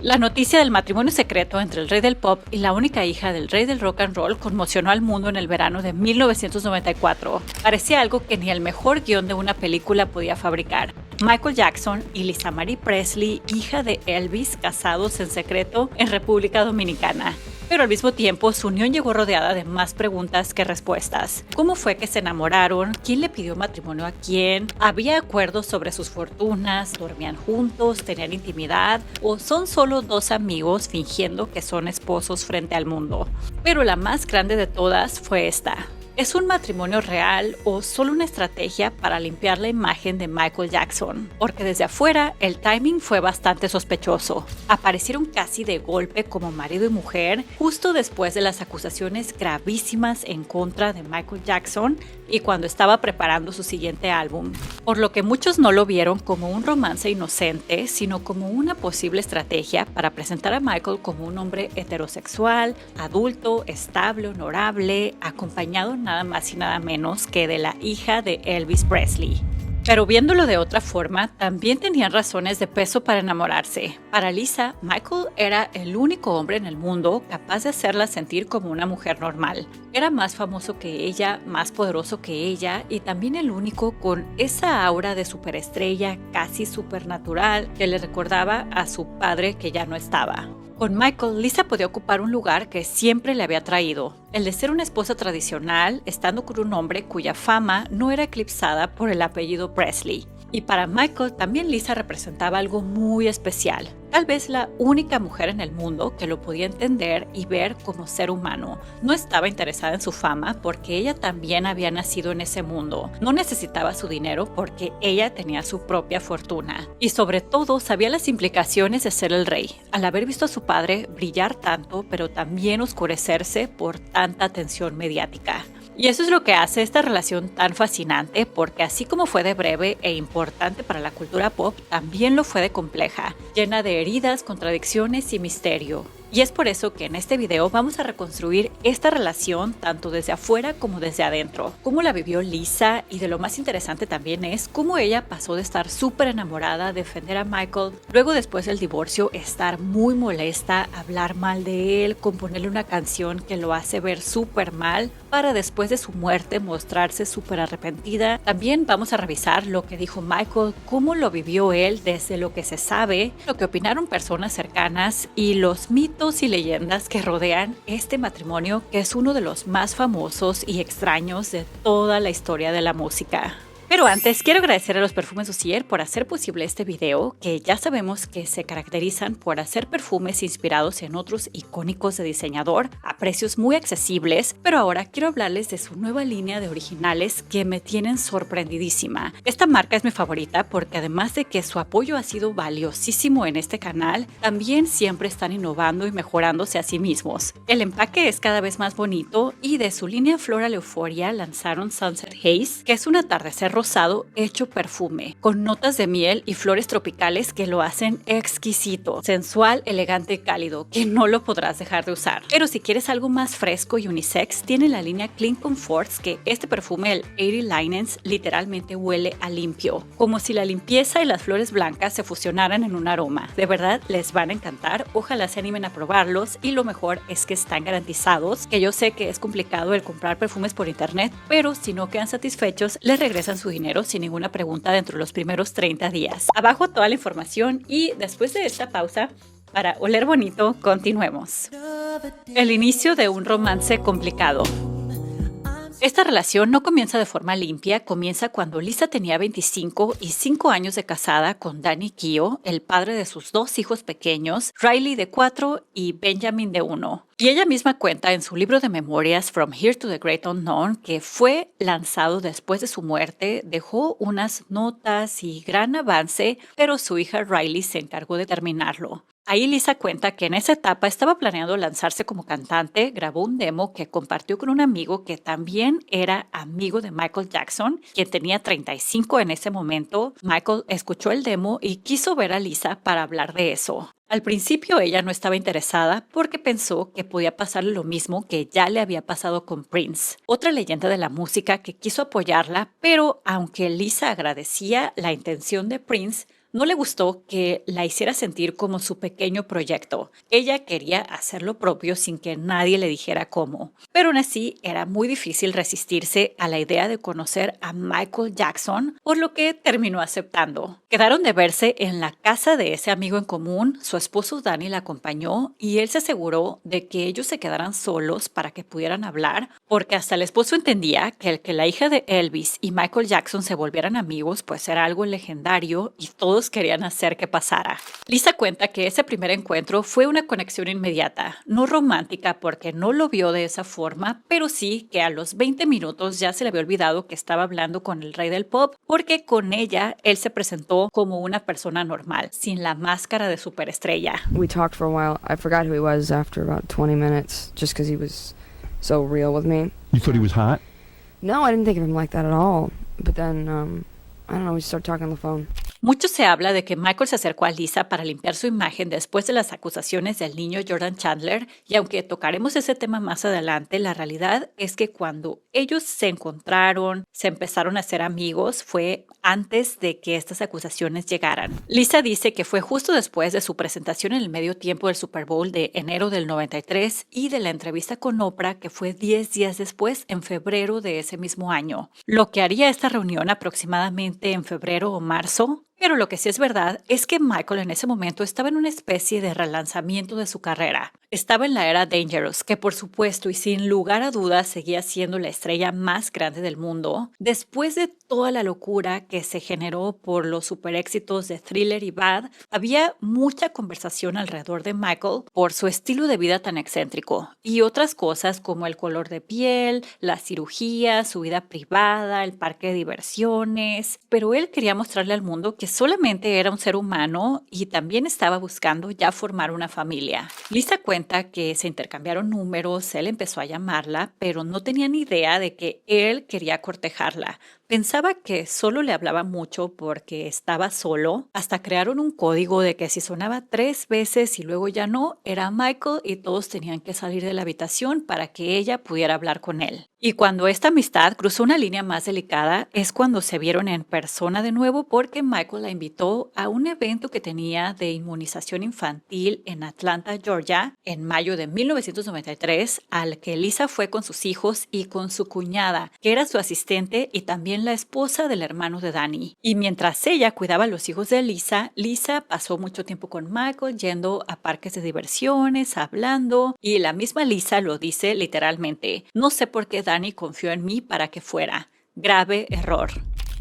La noticia del matrimonio secreto entre el rey del pop y la única hija del rey del rock and roll conmocionó al mundo en el verano de 1994. Parecía algo que ni el mejor guión de una película podía fabricar. Michael Jackson y Lisa Marie Presley, hija de Elvis, casados en secreto en República Dominicana. Pero al mismo tiempo, su unión llegó rodeada de más preguntas que respuestas. ¿Cómo fue que se enamoraron? ¿Quién le pidió matrimonio a quién? ¿Había acuerdos sobre sus fortunas? ¿Dormían juntos? ¿Tenían intimidad? ¿O son solo dos amigos fingiendo que son esposos frente al mundo? Pero la más grande de todas fue esta. ¿Es un matrimonio real o solo una estrategia para limpiar la imagen de Michael Jackson? Porque desde afuera el timing fue bastante sospechoso. Aparecieron casi de golpe como marido y mujer justo después de las acusaciones gravísimas en contra de Michael Jackson y cuando estaba preparando su siguiente álbum. Por lo que muchos no lo vieron como un romance inocente, sino como una posible estrategia para presentar a Michael como un hombre heterosexual, adulto, estable, honorable, acompañado nada más y nada menos que de la hija de Elvis Presley. Pero viéndolo de otra forma, también tenían razones de peso para enamorarse. Para Lisa, Michael era el único hombre en el mundo capaz de hacerla sentir como una mujer normal. Era más famoso que ella, más poderoso que ella y también el único con esa aura de superestrella casi supernatural que le recordaba a su padre que ya no estaba. Con Michael, Lisa podía ocupar un lugar que siempre le había traído, el de ser una esposa tradicional, estando con un hombre cuya fama no era eclipsada por el apellido Presley. Y para Michael también Lisa representaba algo muy especial, tal vez la única mujer en el mundo que lo podía entender y ver como ser humano. No estaba interesada en su fama porque ella también había nacido en ese mundo. No necesitaba su dinero porque ella tenía su propia fortuna. Y sobre todo sabía las implicaciones de ser el rey, al haber visto a su padre brillar tanto, pero también oscurecerse por tanta atención mediática. Y eso es lo que hace esta relación tan fascinante, porque así como fue de breve e importante para la cultura pop, también lo fue de compleja, llena de heridas, contradicciones y misterio. Y es por eso que en este video vamos a reconstruir esta relación tanto desde afuera como desde adentro. Cómo la vivió Lisa y de lo más interesante también es cómo ella pasó de estar súper enamorada, defender a Michael, luego después del divorcio estar muy molesta, hablar mal de él, componerle una canción que lo hace ver súper mal, para después de su muerte mostrarse súper arrepentida. También vamos a revisar lo que dijo Michael, cómo lo vivió él desde lo que se sabe, lo que opinaron personas cercanas y los mitos y leyendas que rodean este matrimonio, que es uno de los más famosos y extraños de toda la historia de la música. Pero antes, quiero agradecer a los Perfumes Osier por hacer posible este video, que ya sabemos que se caracterizan por hacer perfumes inspirados en otros icónicos de diseñador a precios muy accesibles, pero ahora quiero hablarles de su nueva línea de originales que me tienen sorprendidísima. Esta marca es mi favorita porque además de que su apoyo ha sido valiosísimo en este canal, también siempre están innovando y mejorándose a sí mismos. El empaque es cada vez más bonito y de su línea Floral Euphoria lanzaron Sunset Haze, que es un atardecer rosado hecho perfume, con notas de miel y flores tropicales que lo hacen exquisito, sensual, elegante y cálido, que no lo podrás dejar de usar. Pero si quieres algo más fresco y unisex, tiene la línea Clean Comforts, que este perfume, el 80 Linens, literalmente huele a limpio, como si la limpieza y las flores blancas se fusionaran en un aroma. De verdad, les van a encantar, ojalá se animen a probarlos y lo mejor es que están garantizados, que yo sé que es complicado el comprar perfumes por internet, pero si no quedan satisfechos, les regresan su dinero sin ninguna pregunta dentro de los primeros 30 días. Abajo toda la información y después de esta pausa, para oler bonito, continuemos. El inicio de un romance complicado. Esta relación no comienza de forma limpia, comienza cuando Lisa tenía 25 y 5 años de casada con Danny Keough, el padre de sus dos hijos pequeños, Riley de 4 y Benjamin de 1. Y ella misma cuenta en su libro de memorias From Here to the Great Unknown, que fue lanzado después de su muerte, dejó unas notas y gran avance, pero su hija Riley se encargó de terminarlo. Ahí Lisa cuenta que en esa etapa estaba planeando lanzarse como cantante, grabó un demo que compartió con un amigo que también era amigo de Michael Jackson, quien tenía 35 en ese momento. Michael escuchó el demo y quiso ver a Lisa para hablar de eso. Al principio ella no estaba interesada porque pensó que podía pasarle lo mismo que ya le había pasado con Prince, otra leyenda de la música que quiso apoyarla, pero aunque Lisa agradecía la intención de Prince, No le gustó que la hiciera sentir como su pequeño proyecto. Ella quería hacer lo propio sin que nadie le dijera cómo. Pero aún así era muy difícil resistirse a la idea de conocer a Michael Jackson, por lo que terminó aceptando. Quedaron de verse en la casa de ese amigo en común, su esposo Danny la acompañó y él se aseguró de que ellos se quedaran solos para que pudieran hablar, porque hasta el esposo entendía que el que la hija de Elvis y Michael Jackson se volvieran amigos pues era algo legendario y todos querían hacer que pasara. Lisa cuenta que ese primer encuentro fue una conexión inmediata, no romántica porque no lo vio de esa forma, pero sí que a los 20 minutos ya se le había olvidado que estaba hablando con el rey del pop, porque con ella él se presentó como una persona normal, sin la máscara de superestrella. We talked for a while. I forgot who he was after about 20 minutes, just because he was so real with me. You thought he was hot? No, I didn't think of him like that at all. But then, I don't know, we started talking on the phone. Mucho se habla de que Michael se acercó a Lisa para limpiar su imagen después de las acusaciones del niño Jordan Chandler, y aunque tocaremos ese tema más adelante, la realidad es que cuando ellos se encontraron, se empezaron a ser amigos, fue antes de que estas acusaciones llegaran. Lisa dice que fue justo después de su presentación en el medio tiempo del Super Bowl de enero del 93 y de la entrevista con Oprah, que fue 10 días después, en febrero de ese mismo año, lo que haría esta reunión aproximadamente en febrero o marzo. Pero lo que sí es verdad es que Michael en ese momento estaba en una especie de relanzamiento de su carrera. Estaba en la era Dangerous, que por supuesto y sin lugar a dudas seguía siendo la estrella más grande del mundo. Después de toda la locura que se generó por los super éxitos de Thriller y Bad, había mucha conversación alrededor de Michael por su estilo de vida tan excéntrico y otras cosas como el color de piel, la cirugía, su vida privada, el parque de diversiones. Pero él quería mostrarle al mundo que solamente era un ser humano y también estaba buscando ya formar una familia. Lisa cuenta que se intercambiaron números, él empezó a llamarla, pero no tenía ni idea de que él quería cortejarla. Pensaba que solo le hablaba mucho porque estaba solo. Hasta crearon un código de que si sonaba 3 veces y luego ya no, era Michael y todos tenían que salir de la habitación para que ella pudiera hablar con él. Y cuando esta amistad cruzó una línea más delicada es cuando se vieron en persona de nuevo, porque Michael la invitó a un evento que tenía de inmunización infantil en Atlanta, Georgia, en mayo de 1993, al que Lisa fue con sus hijos y con su cuñada, que era su asistente y también la esposa del hermano de Danny. Y mientras ella cuidaba a los hijos de Lisa, Lisa pasó mucho tiempo con Michael yendo a parques de diversiones, hablando, y la misma Lisa lo dice literalmente: no sé por qué Danny confió en mí para que fuera. Grave error.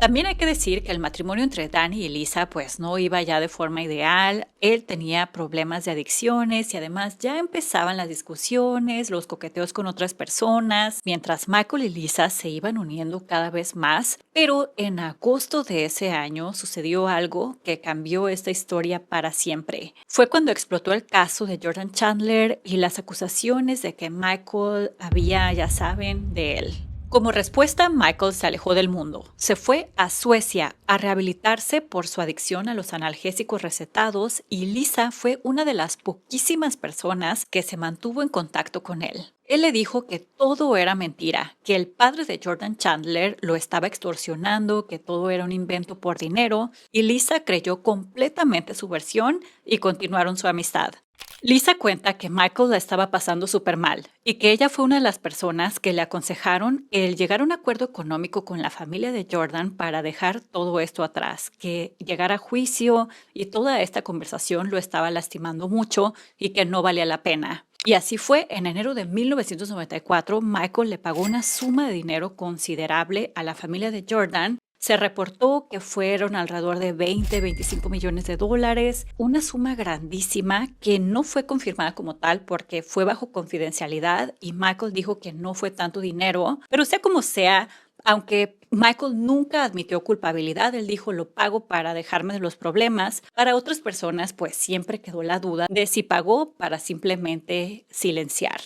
También hay que decir que el matrimonio entre Danny y Lisa pues no iba ya de forma ideal. Él tenía problemas de adicciones y además ya empezaban las discusiones, los coqueteos con otras personas, mientras Michael y Lisa se iban uniendo cada vez más. Pero en agosto de ese año sucedió algo que cambió esta historia para siempre. Fue cuando explotó el caso de Jordan Chandler y las acusaciones de que Michael había, ya saben, de él. Como respuesta, Michael se alejó del mundo. Se fue a Suecia a rehabilitarse por su adicción a los analgésicos recetados y Lisa fue una de las poquísimas personas que se mantuvo en contacto con él. Él le dijo que todo era mentira, que el padre de Jordan Chandler lo estaba extorsionando, que todo era un invento por dinero, y Lisa creyó completamente su versión y continuaron su amistad. Lisa cuenta que Michael la estaba pasando súper mal y que ella fue una de las personas que le aconsejaron el llegar a un acuerdo económico con la familia de Jordan para dejar todo esto atrás, que llegar a juicio y toda esta conversación lo estaba lastimando mucho y que no valía la pena. Y así fue. En enero de 1994, Michael le pagó una suma de dinero considerable a la familia de Jordan. Se reportó que fueron alrededor de 20-25 millones de dólares, una suma grandísima que no fue confirmada como tal porque fue bajo confidencialidad y Michael dijo que no fue tanto dinero, pero sea como sea, aunque Michael nunca admitió culpabilidad, él dijo: lo pago para dejarme de los problemas. Para otras personas pues siempre quedó la duda de si pagó para simplemente silenciar.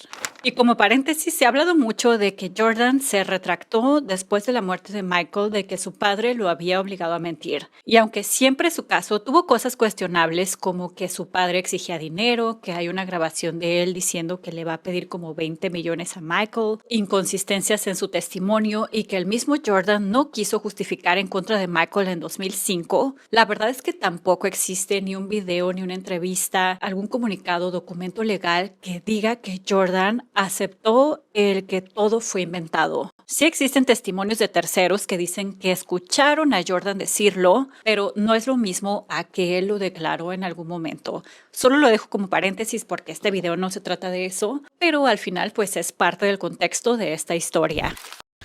Y como paréntesis, se ha hablado mucho de que Jordan se retractó después de la muerte de Michael de que su padre lo había obligado a mentir. Y aunque siempre su caso tuvo cosas cuestionables como que su padre exigía dinero, que hay una grabación de él diciendo que le va a pedir como 20 millones a Michael, inconsistencias en su testimonio y que el mismo Jordan no quiso justificar en contra de Michael en 2005, la verdad es que tampoco existe ni un video, ni una entrevista, algún comunicado, documento legal que diga que Jordan aceptó el que todo fue inventado. Sí existen testimonios de terceros que dicen que escucharon a Jordan decirlo, pero no es lo mismo a que él lo declaró en algún momento. Solo lo dejo como paréntesis porque este video no se trata de eso, pero al final pues es parte del contexto de esta historia.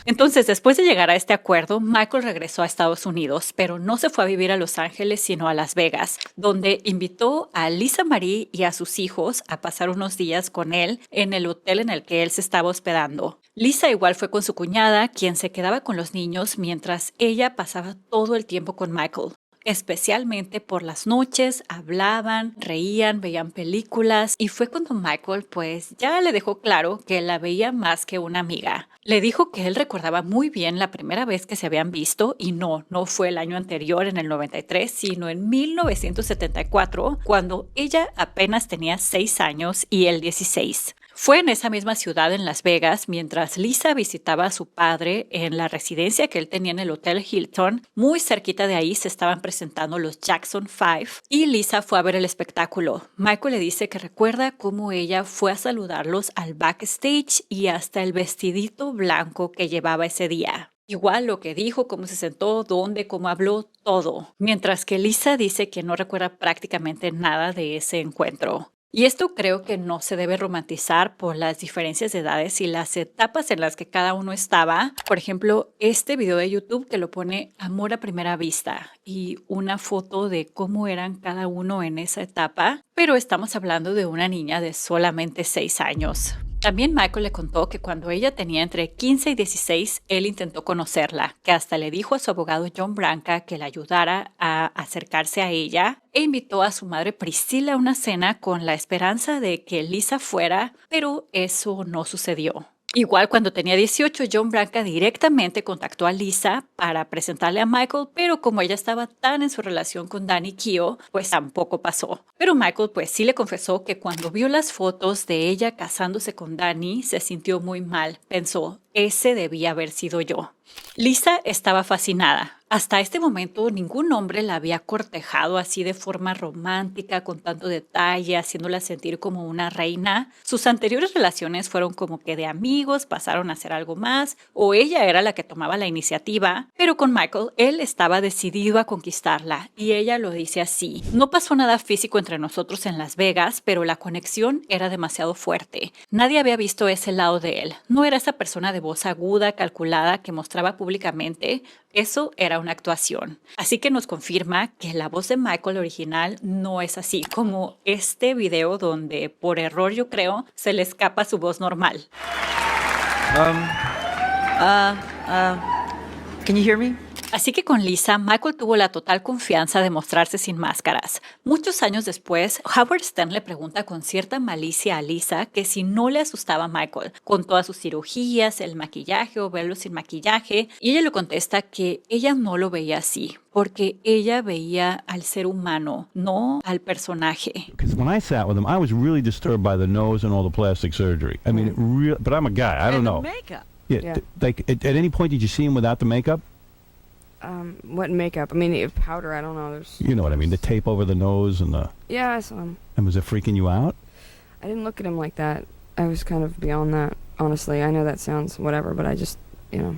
Entonces, después de llegar a este acuerdo, Michael regresó a Estados Unidos, pero no se fue a vivir a Los Ángeles, sino a Las Vegas, donde invitó a Lisa Marie y a sus hijos a pasar unos días con él en el hotel en el que él se estaba hospedando. Lisa igual fue con su cuñada, quien se quedaba con los niños mientras ella pasaba todo el tiempo con Michael. Especialmente por las noches, hablaban, reían, veían películas y fue cuando Michael pues ya le dejó claro que la veía más que una amiga. Le dijo que él recordaba muy bien la primera vez que se habían visto y no fue el año anterior en el 93, sino en 1974, cuando ella apenas tenía 6 años y él 16. Fue en esa misma ciudad, en Las Vegas, mientras Lisa visitaba a su padre en la residencia que él tenía en el Hotel Hilton. Muy cerquita de ahí se estaban presentando los Jackson 5 y Lisa fue a ver el espectáculo. Michael le dice que recuerda cómo ella fue a saludarlos al backstage y hasta el vestidito blanco que llevaba ese día. Igual lo que dijo, cómo se sentó, dónde, cómo habló, todo. Mientras que Lisa dice que no recuerda prácticamente nada de ese encuentro. Y esto creo que no se debe romantizar por las diferencias de edades y las etapas en las que cada uno estaba. Por ejemplo, este video de YouTube que lo pone Amor a Primera Vista y una foto de cómo eran cada uno en esa etapa, pero estamos hablando de una niña de solamente 6 años. También Michael le contó que cuando ella tenía entre 15 y 16, él intentó conocerla, que hasta le dijo a su abogado John Branca que la ayudara a acercarse a ella e invitó a su madre Priscilla a una cena con la esperanza de que Lisa fuera, pero eso no sucedió. Igual cuando tenía 18, John Branca directamente contactó a Lisa para presentarle a Michael, pero como ella estaba tan en su relación con Danny Keough, pues tampoco pasó. Pero Michael pues sí le confesó que cuando vio las fotos de ella casándose con Danny, se sintió muy mal. Pensó, ese debía haber sido yo. Lisa estaba fascinada. Hasta este momento ningún hombre la había cortejado así de forma romántica, con tanto detalle, haciéndola sentir como una reina. Sus anteriores relaciones fueron como que de amigos, pasaron a ser algo más, o ella era la que tomaba la iniciativa. Pero con Michael, él estaba decidido a conquistarla, y ella lo dice así. No pasó nada físico entre nosotros en Las Vegas, pero la conexión era demasiado fuerte. Nadie había visto ese lado de él. No era esa persona de voz aguda, calculada, que mostraba públicamente. Eso era una actuación. Así que nos confirma que la voz de Michael original no es así, como este video donde por error yo creo se le escapa su voz normal. Can you hear me? Así que con Lisa, Michael tuvo la total confianza de mostrarse sin máscaras. Muchos años después, Howard Stern le pregunta con cierta malicia a Lisa que si no le asustaba a Michael, con todas sus cirugías, el maquillaje o verlo sin maquillaje, y ella le contesta que ella no lo veía así, porque ella veía al ser humano, no al personaje. Because when I sat with him, I was really disturbed by the nose and all the plastic surgery. I mean, but I'm a guy. I don't know. Makeup. Yeah. Yeah. Like at any point did you see him without the makeup? What makeup? I mean, powder, I don't know. There's. You know what I mean? The tape over the nose and the. Yeah, I saw him. And was it freaking you out? I didn't look at him like that. I was kind of beyond that, honestly. I know that sounds whatever, but I just, you know.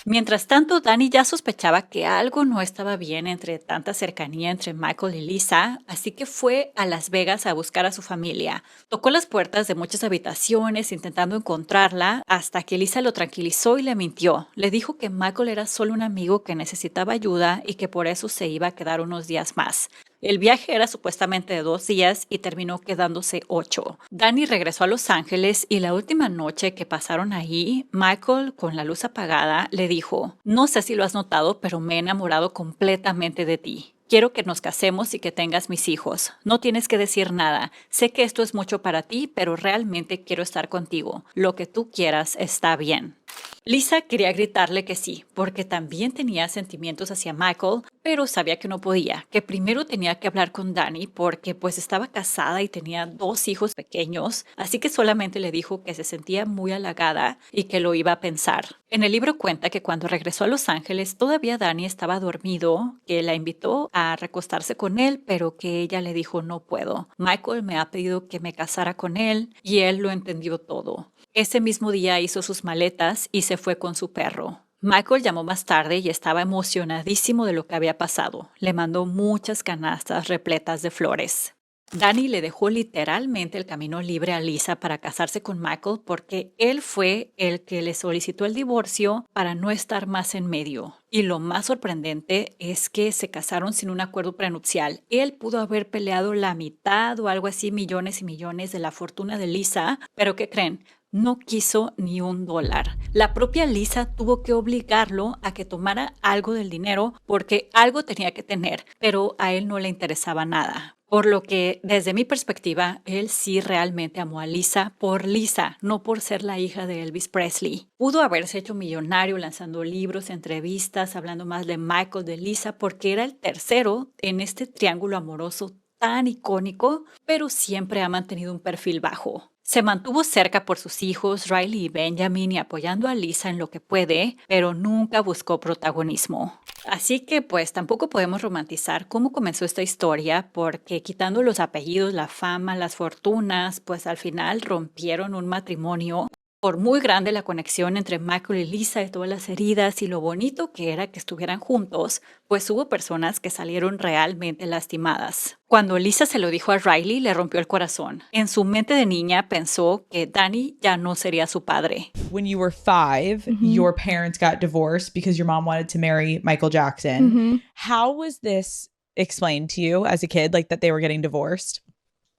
Mientras tanto, Danny ya sospechaba que algo no estaba bien entre tanta cercanía entre Michael y Lisa, así que fue a Las Vegas a buscar a su familia. Tocó las puertas de muchas habitaciones intentando encontrarla, hasta que Lisa lo tranquilizó y le mintió. Le dijo que Michael era solo un amigo que necesitaba ayuda y que por eso se iba a quedar unos días más. El viaje era supuestamente de 2 días y terminó quedándose 8. Danny regresó a Los Ángeles y la última noche que pasaron ahí, Michael, con la luz apagada, le dijo: no sé si lo has notado, pero me he enamorado completamente de ti. Quiero que nos casemos y que tengas mis hijos. No tienes que decir nada. Sé que esto es mucho para ti, pero realmente quiero estar contigo. Lo que tú quieras está bien. Lisa quería gritarle que sí, porque también tenía sentimientos hacia Michael, pero sabía que no podía, que primero tenía que hablar con Danny porque pues estaba casada y tenía 2 hijos pequeños, así que solamente le dijo que se sentía muy halagada y que lo iba a pensar. En el libro cuenta que cuando regresó a Los Ángeles todavía Danny estaba dormido, que la invitó a recostarse con él, pero que ella le dijo no puedo. Michael me ha pedido que me casara con él y él lo entendió todo. Ese mismo día hizo sus maletas y se fue con su perro. Michael llamó más tarde y estaba emocionadísimo de lo que había pasado. Le mandó muchas canastas repletas de flores. Danny le dejó literalmente el camino libre a Lisa para casarse con Michael porque él fue el que le solicitó el divorcio para no estar más en medio. Y lo más sorprendente es que se casaron sin un acuerdo prenupcial. Él pudo haber peleado la mitad o algo así, millones y millones de la fortuna de Lisa, pero ¿qué creen? No quiso ni $1. La propia Lisa tuvo que obligarlo a que tomara algo del dinero porque algo tenía que tener, pero a él no le interesaba nada. Por lo que, desde mi perspectiva, él sí realmente amó a Lisa por Lisa, no por ser la hija de Elvis Presley. Pudo haberse hecho millonario lanzando libros, entrevistas, hablando más de Michael, de Lisa, porque era el tercero en este triángulo amoroso tan icónico, pero siempre ha mantenido un perfil bajo. Se mantuvo cerca por sus hijos, Riley y Benjamin, y apoyando a Lisa en lo que puede, pero nunca buscó protagonismo. Así que pues tampoco podemos romantizar cómo comenzó esta historia, porque quitando los apellidos, la fama, las fortunas, pues al final rompieron un matrimonio. Por muy grande la conexión entre Michael y Lisa y todas las heridas y lo bonito que era que estuvieran juntos, pues hubo personas que salieron realmente lastimadas. Cuando Lisa se lo dijo a Riley, le rompió el corazón. En su mente de niña pensó que Danny ya no sería su padre. When you were 5, your parents got divorced because your mom wanted to marry Michael Jackson. How was this explained to you as a kid, like that they were getting divorced?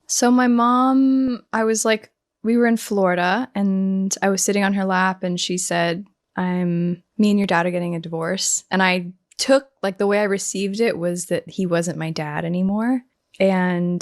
So my mom, we were in Florida and I was sitting on her lap and she said, me and your dad are getting a divorce. And I took, the way I received it was that he wasn't my dad anymore. And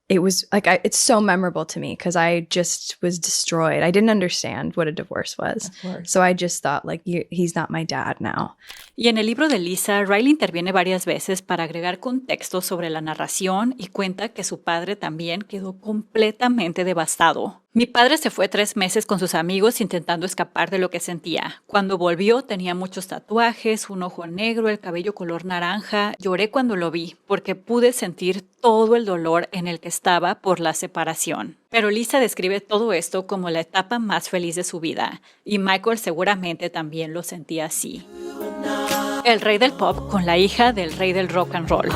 it was it's so memorable to me because I just was destroyed. I didn't understand what a divorce was. So I just thought he's not my dad now. Y en el libro de Lisa, Riley interviene varias veces para agregar contexto sobre la narración y cuenta que su padre también quedó completamente devastado. Mi padre se fue 3 meses con sus amigos intentando escapar de lo que sentía. Cuando volvió tenía muchos tatuajes, un ojo negro, el cabello color naranja. Lloré cuando lo vi porque pude sentir todo el dolor en el que estaba por la separación. Pero Lisa describe todo esto como la etapa más feliz de su vida y Michael seguramente también lo sentía así. El rey del pop con la hija del rey del rock and roll.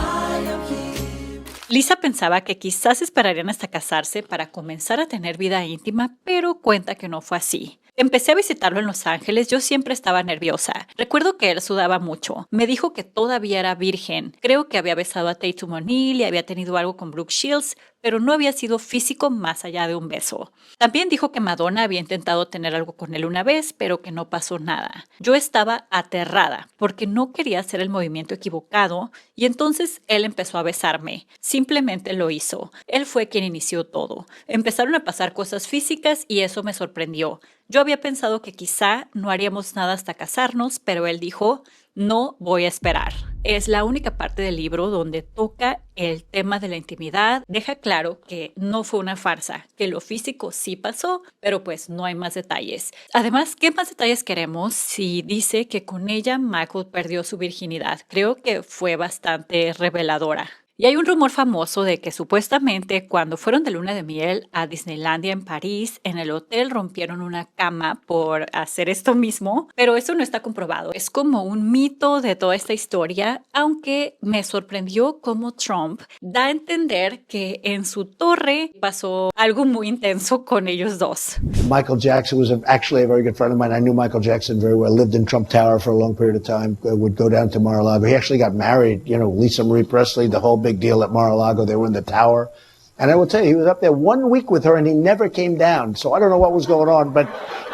Lisa pensaba que quizás esperarían hasta casarse para comenzar a tener vida íntima, pero cuenta que no fue así. Empecé a visitarlo en Los Ángeles, yo siempre estaba nerviosa. Recuerdo que él sudaba mucho. Me dijo que todavía era virgen. Creo que había besado a Tatum O'Neal y había tenido algo con Brooke Shields, pero no había sido físico más allá de un beso. También dijo que Madonna había intentado tener algo con él una vez, pero que no pasó nada. Yo estaba aterrada porque no quería hacer el movimiento equivocado y entonces él empezó a besarme. Simplemente lo hizo. Él fue quien inició todo. Empezaron a pasar cosas físicas y eso me sorprendió. Yo había pensado que quizá no haríamos nada hasta casarnos, pero él dijo, no voy a esperar. Es la única parte del libro donde toca el tema de la intimidad. Deja claro que no fue una farsa, que lo físico sí pasó, pero pues no hay más detalles. Además, ¿qué más detalles queremos si dice que con ella Michael perdió su virginidad? Creo que fue bastante reveladora. Y hay un rumor famoso de que supuestamente cuando fueron de luna de miel a Disneylandia en París, en el hotel rompieron una cama por hacer esto mismo, pero eso no está comprobado. Es como un mito de toda esta historia, aunque me sorprendió cómo Trump da a entender que en su torre pasó algo muy intenso con ellos dos. Michael Jackson was actually a very good friend of mine. I knew Michael Jackson very well. Lived in Trump Tower for a long period of time. Would go down to Mar-a-Lago. He actually got married, Lisa Marie Presley, the whole big deal at Mar-a-Lago. They were in the tower. And I will tell you, he was up there 1 week with her and he never came down. So I don't know what was going on, but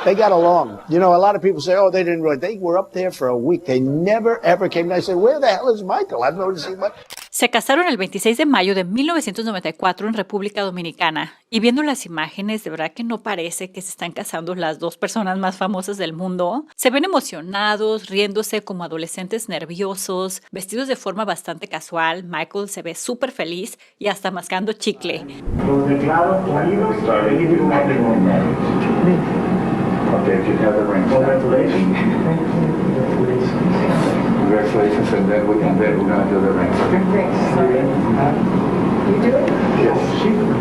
they got along. A lot of people say, oh, they didn't really. They were up there for a week. They never, ever came down. I said, where the hell is Michael? I've never seen much. Se casaron el 26 de mayo de 1994 en República Dominicana y viendo las imágenes de verdad que no parece que se están casando las dos personas más famosas del mundo. Se ven emocionados, riéndose como adolescentes nerviosos, vestidos de forma bastante casual. Michael se ve súper feliz y hasta mascando chicle. Los declaro unidos y felices matrimonio. Okay, if you have the ring. Congratulations. Congratulations, and then we're going to do the rings, okay? You do it? Yes.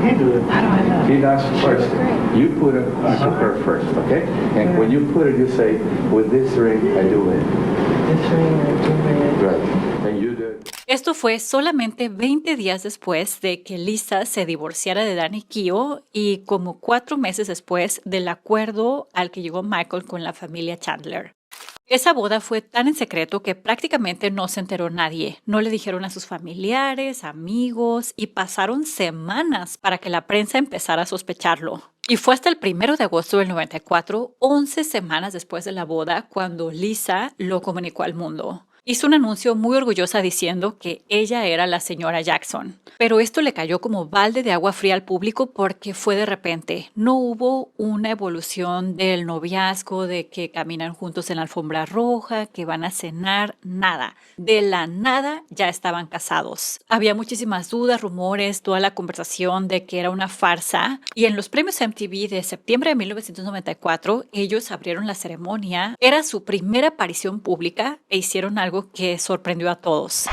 He do it. How do I know? He does first. You put it on her first, okay? And when you put it, you say, with this ring, I do it. This ring, I do it. Right. And you do it. Esto fue solamente 20 días después de que Lisa se divorciara de Danny Keough y como 4 meses después del acuerdo al que llegó Michael con la familia Chandler. Esa boda fue tan en secreto que prácticamente no se enteró nadie. No le dijeron a sus familiares, amigos y pasaron semanas para que la prensa empezara a sospecharlo. Y fue hasta el 1 de agosto del 94, 11 semanas después de la boda, cuando Lisa lo comunicó al mundo. Hizo un anuncio muy orgullosa diciendo que ella era la señora Jackson. Pero esto le cayó como balde de agua fría al público porque fue de repente. No hubo una evolución del noviazgo, de que caminan juntos en la alfombra roja, que van a cenar, nada. De la nada ya estaban casados. Había muchísimas dudas, rumores, toda la conversación de que era una farsa. Y en los premios MTV de septiembre de 1994, ellos abrieron la ceremonia. Era su primera aparición pública e hicieron algo que sorprendió a todos.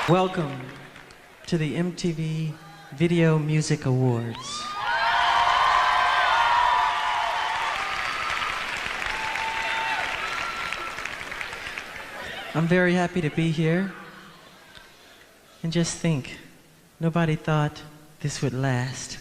Welcome to the MTV Video Music Awards. I'm very happy to be here. And just think, nobody thought this would last.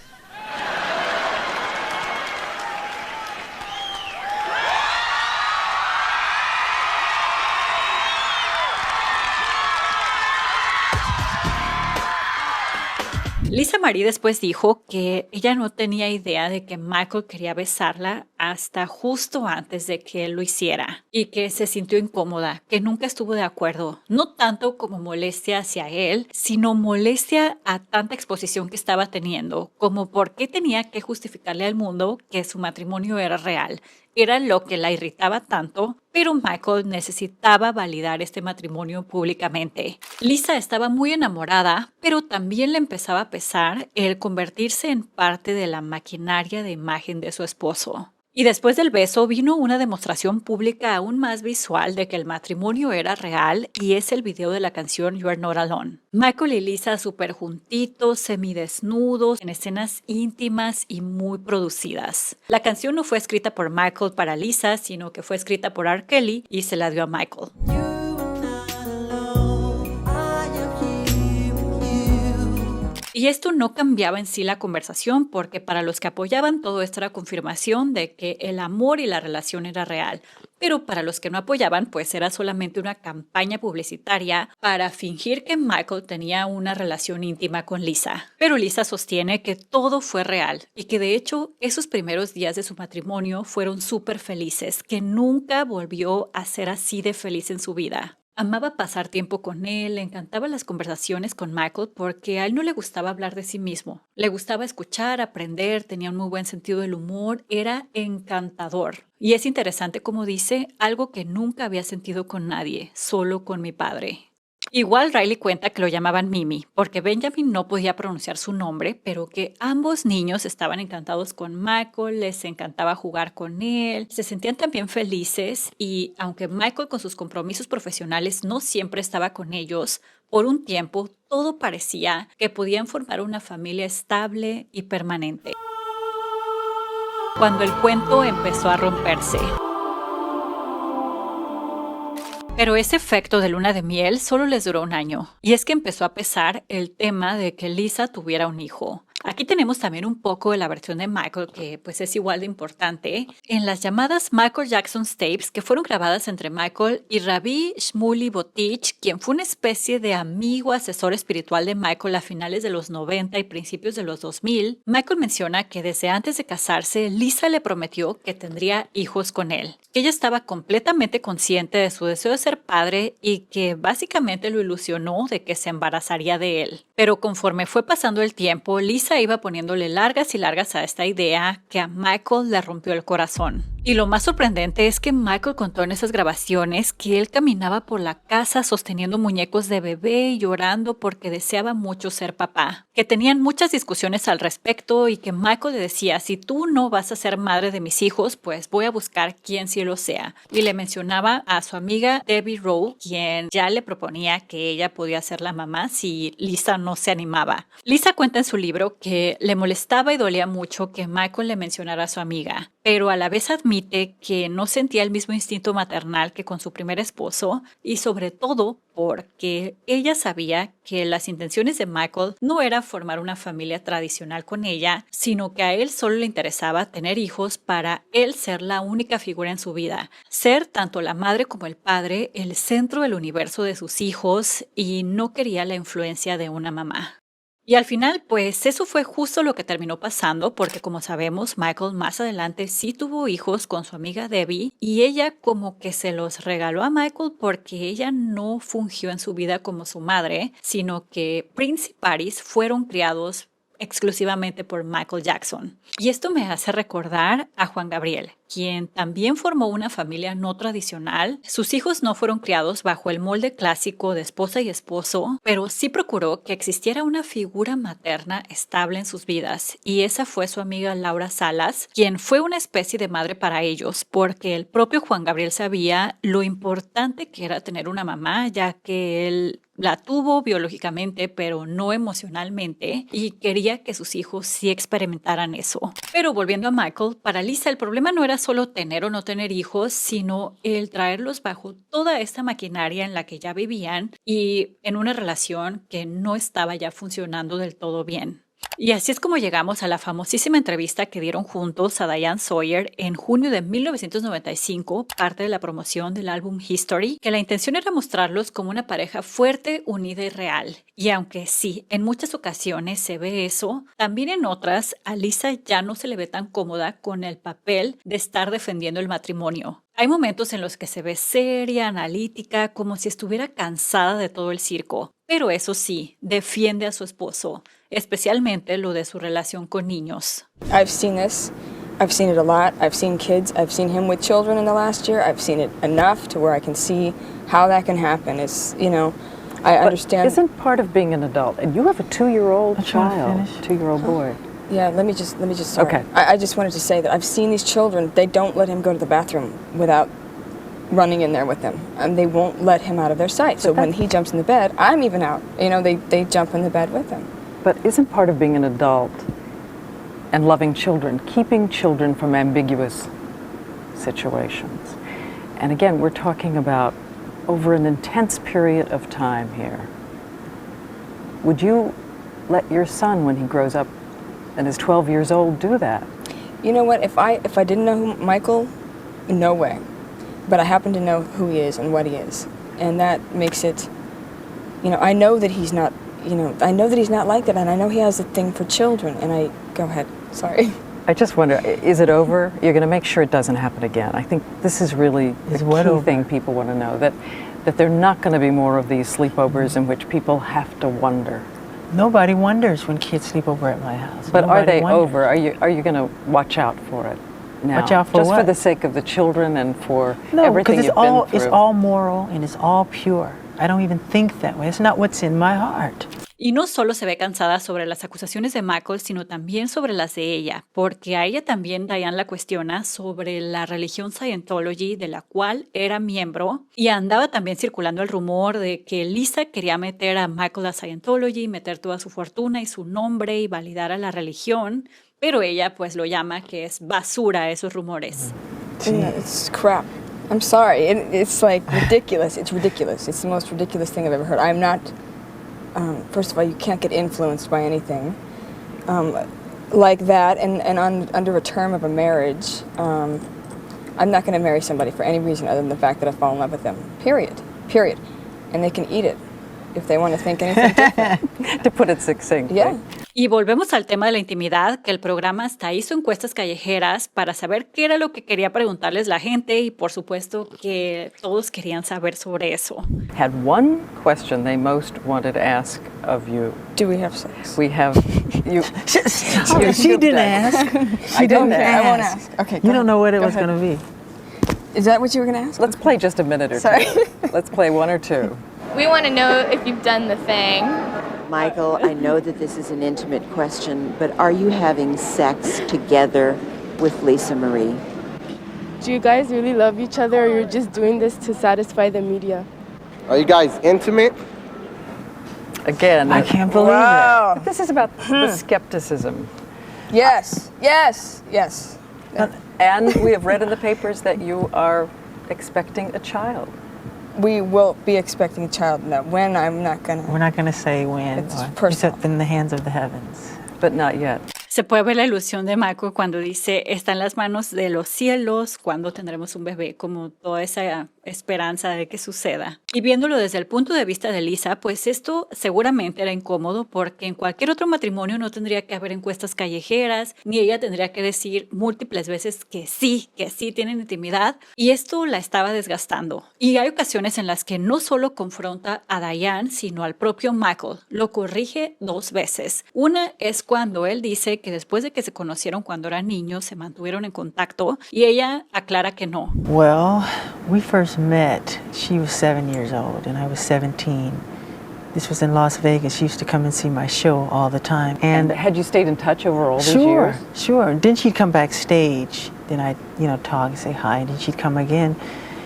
Lisa Marie después dijo que ella no tenía idea de que Michael quería besarla hasta justo antes de que él lo hiciera y que se sintió incómoda, que nunca estuvo de acuerdo, no tanto como molestia hacia él, sino molestia a tanta exposición que estaba teniendo, como por qué tenía que justificarle al mundo que su matrimonio era real. Era lo que la irritaba tanto, pero Michael necesitaba validar este matrimonio públicamente. Lisa estaba muy enamorada, pero también le empezaba a pesar el convertirse en parte de la maquinaria de imagen de su esposo. Y después del beso vino una demostración pública aún más visual de que el matrimonio era real y es el video de la canción You're Not Alone. Michael y Lisa súper juntitos, semidesnudos, en escenas íntimas y muy producidas. La canción no fue escrita por Michael para Lisa, sino que fue escrita por R. Kelly y se la dio a Michael. Y esto no cambiaba en sí la conversación porque para los que apoyaban todo esto era confirmación de que el amor y la relación era real. Pero para los que no apoyaban, pues era solamente una campaña publicitaria para fingir que Michael tenía una relación íntima con Lisa. Pero Lisa sostiene que todo fue real y que de hecho esos primeros días de su matrimonio fueron súper felices, que nunca volvió a ser así de feliz en su vida. Amaba pasar tiempo con él, le encantaban las conversaciones con Michael porque a él no le gustaba hablar de sí mismo. Le gustaba escuchar, aprender, tenía un muy buen sentido del humor, era encantador. Y es interesante como dice, algo que nunca había sentido con nadie, solo con mi padre. Igual Riley cuenta que lo llamaban Mimi, porque Benjamin no podía pronunciar su nombre, pero que ambos niños estaban encantados con Michael, les encantaba jugar con él, se sentían también felices y aunque Michael con sus compromisos profesionales no siempre estaba con ellos, por un tiempo todo parecía que podían formar una familia estable y permanente. Cuando el cuento empezó a romperse. Pero ese efecto de luna de miel solo les duró un año. Y es que empezó a pesar el tema de que Lisa tuviera un hijo. Aquí tenemos también un poco de la versión de Michael, que pues es igual de importante. En las llamadas Michael Jackson's Tapes, que fueron grabadas entre Michael y Rabbi Shmuley Boteach, quien fue una especie de amigo asesor espiritual de Michael a finales de los 90 y principios de los 2000, Michael menciona que desde antes de casarse, Lisa le prometió que tendría hijos con él, que ella estaba completamente consciente de su deseo de ser padre y que básicamente lo ilusionó de que se embarazaría de él. Pero conforme fue pasando el tiempo, Lisa iba poniéndole largas y largas a esta idea que a Michael le rompió el corazón. Y lo más sorprendente es que Michael contó en esas grabaciones que él caminaba por la casa sosteniendo muñecos de bebé y llorando porque deseaba mucho ser papá, que tenían muchas discusiones al respecto y que Michael le decía, si tú no vas a ser madre de mis hijos, pues voy a buscar quien sí lo sea. Y le mencionaba a su amiga Debbie Rowe, quien ya le proponía que ella podía ser la mamá si Lisa no se animaba. Lisa cuenta en su libro que le molestaba y dolía mucho que Michael le mencionara a su amiga, pero a la vez admite que no sentía el mismo instinto maternal que con su primer esposo y sobre todo porque ella sabía que las intenciones de Michael no era formar una familia tradicional con ella, sino que a él solo le interesaba tener hijos para él ser la única figura en su vida, ser tanto la madre como el padre el centro del universo de sus hijos y no quería la influencia de una mamá. Y al final, pues eso fue justo lo que terminó pasando porque como sabemos, Michael más adelante sí tuvo hijos con su amiga Debbie y ella como que se los regaló a Michael porque ella no fungió en su vida como su madre, sino que Prince y Paris fueron criados exclusivamente por Michael Jackson. Y esto me hace recordar a Juan Gabriel, quien también formó una familia no tradicional. Sus hijos no fueron criados bajo el molde clásico de esposa y esposo, pero sí procuró que existiera una figura materna estable en sus vidas, y esa fue su amiga Laura Salas, quien fue una especie de madre para ellos, porque el propio Juan Gabriel sabía lo importante que era tener una mamá, ya que él la tuvo biológicamente, pero no emocionalmente, y quería que sus hijos sí experimentaran eso. Pero volviendo a Michael, para Lisa el problema no era solo tener o no tener hijos, sino el traerlos bajo toda esta maquinaria en la que ya vivían y en una relación que no estaba ya funcionando del todo bien. Y así es como llegamos a la famosísima entrevista que dieron juntos a Diane Sawyer en junio de 1995, parte de la promoción del álbum History, que la intención era mostrarlos como una pareja fuerte, unida y real. Y aunque sí, en muchas ocasiones se ve eso, también en otras a Lisa ya no se le ve tan cómoda con el papel de estar defendiendo el matrimonio. Hay momentos en los que se ve seria, analítica, como si estuviera cansada de todo el circo. Pero eso sí, defiende a su esposo, especialmente lo de su relación con niños. I've seen this. I've seen it a lot. I've seen kids. I've seen him with children in the last year. I've seen it enough to where I can see how that can happen. It's, you know, I understand. Isn't part of being an adult, and you have a 2-year-old child, 2-year-old boy. Yeah, let me just, sorry. Okay. I just wanted to say that I've seen these children, they don't let him go to the bathroom without running in there with him. And they won't let him out of their sight. So when he jumps in the bed, I'm even out. You know, they jump in the bed with him. But isn't part of being an adult and loving children, keeping children from ambiguous situations? And again, we're talking about over an intense period of time here. Would you let your son, when he grows up and is 12 years old, do that? You know what, if I didn't know Michael, no way. But I happen to know who he is and what he is. And that makes it, you know, I know that he's not, you know, I know that he's not like that, and I know he has a thing for children, and go ahead, sorry. I just wonder, is it over? You're going to make sure it doesn't happen again. I think this is really the key thing people want to know, that there are not going to be more of these sleepovers in which people have to wonder. Nobody wonders when kids sleep over at my house. But Nobody are they wonders. over? Are you going to watch out for it now? Watch out for just what? for the sake of the children and for No, everything because you've been through? it's all moral and it's all pure. I don't even think that way. It's not what's in my heart. Y no solo se ve cansada sobre las acusaciones de Michael, sino también sobre las de ella, porque a ella también Diane la cuestiona sobre la religión Scientology de la cual era miembro, y andaba también circulando el rumor de que Lisa quería meter a Michael a Scientology, meter toda su fortuna y su nombre y validar a la religión, pero ella pues lo llama que es basura esos rumores. Yeah, it's crap. I'm sorry. It's like ridiculous. It's ridiculous. It's the most ridiculous thing I've ever heard. I'm not, first of all, you can't get influenced by anything. like that and under a term of a marriage, I'm not going to marry somebody for any reason other than the fact that I fall in love with them. Period. And they can eat it if they want to think anything different. To put it succinctly. Yeah. Y volvemos al tema de la intimidad, que el programa hasta hizo encuestas callejeras para saber qué era lo que quería preguntarles la gente y por supuesto que todos querían saber sobre eso. Had one question they most wanted to ask of you. Do we have sex? We have you. She didn't ask. I didn't Okay, ask. I won't ask. Okay, You don't know what it Go was ahead. going to be. Is that what you were going to ask? Let's play just a minute or Sorry. two. Let's play one or two. We want to know if you've done the thing. Michael, I know that this is an intimate question, but are you having sex together with Lisa Marie? Do you guys really love each other, or you're just doing this to satisfy the media? Are you guys intimate? Again, I can't believe Wow. But this is about the skepticism. Yes. And we have read in the papers that you are expecting a child. We will be expecting a child. No, when, I'm not going to. We're not going to say when. It's or- personal. It's in the hands of the heavens. But not yet. Se puede ver la ilusión de Michael cuando dice, está en las manos de los cielos, cuando tendremos un bebé, como toda esa esperanza de que suceda. Y viéndolo desde el punto de vista de Lisa, pues esto seguramente era incómodo porque en cualquier otro matrimonio no tendría que haber encuestas callejeras, ni ella tendría que decir múltiples veces que sí tienen intimidad, y esto la estaba desgastando. Y hay ocasiones en las que no solo confronta a Diane, sino al propio Michael. Lo corrige 2 veces. Una es cuando él dice que después de que se conocieron cuando eran niños, se mantuvieron en contacto, y ella aclara que no. Well, we first met. She was 7 years old and I was 17. This was in Las Vegas. She used to come and see my show all the time. And had you stayed in touch over all these years? Sure. Then she'd come backstage. Then I'd, talk and say hi. And then she'd come again.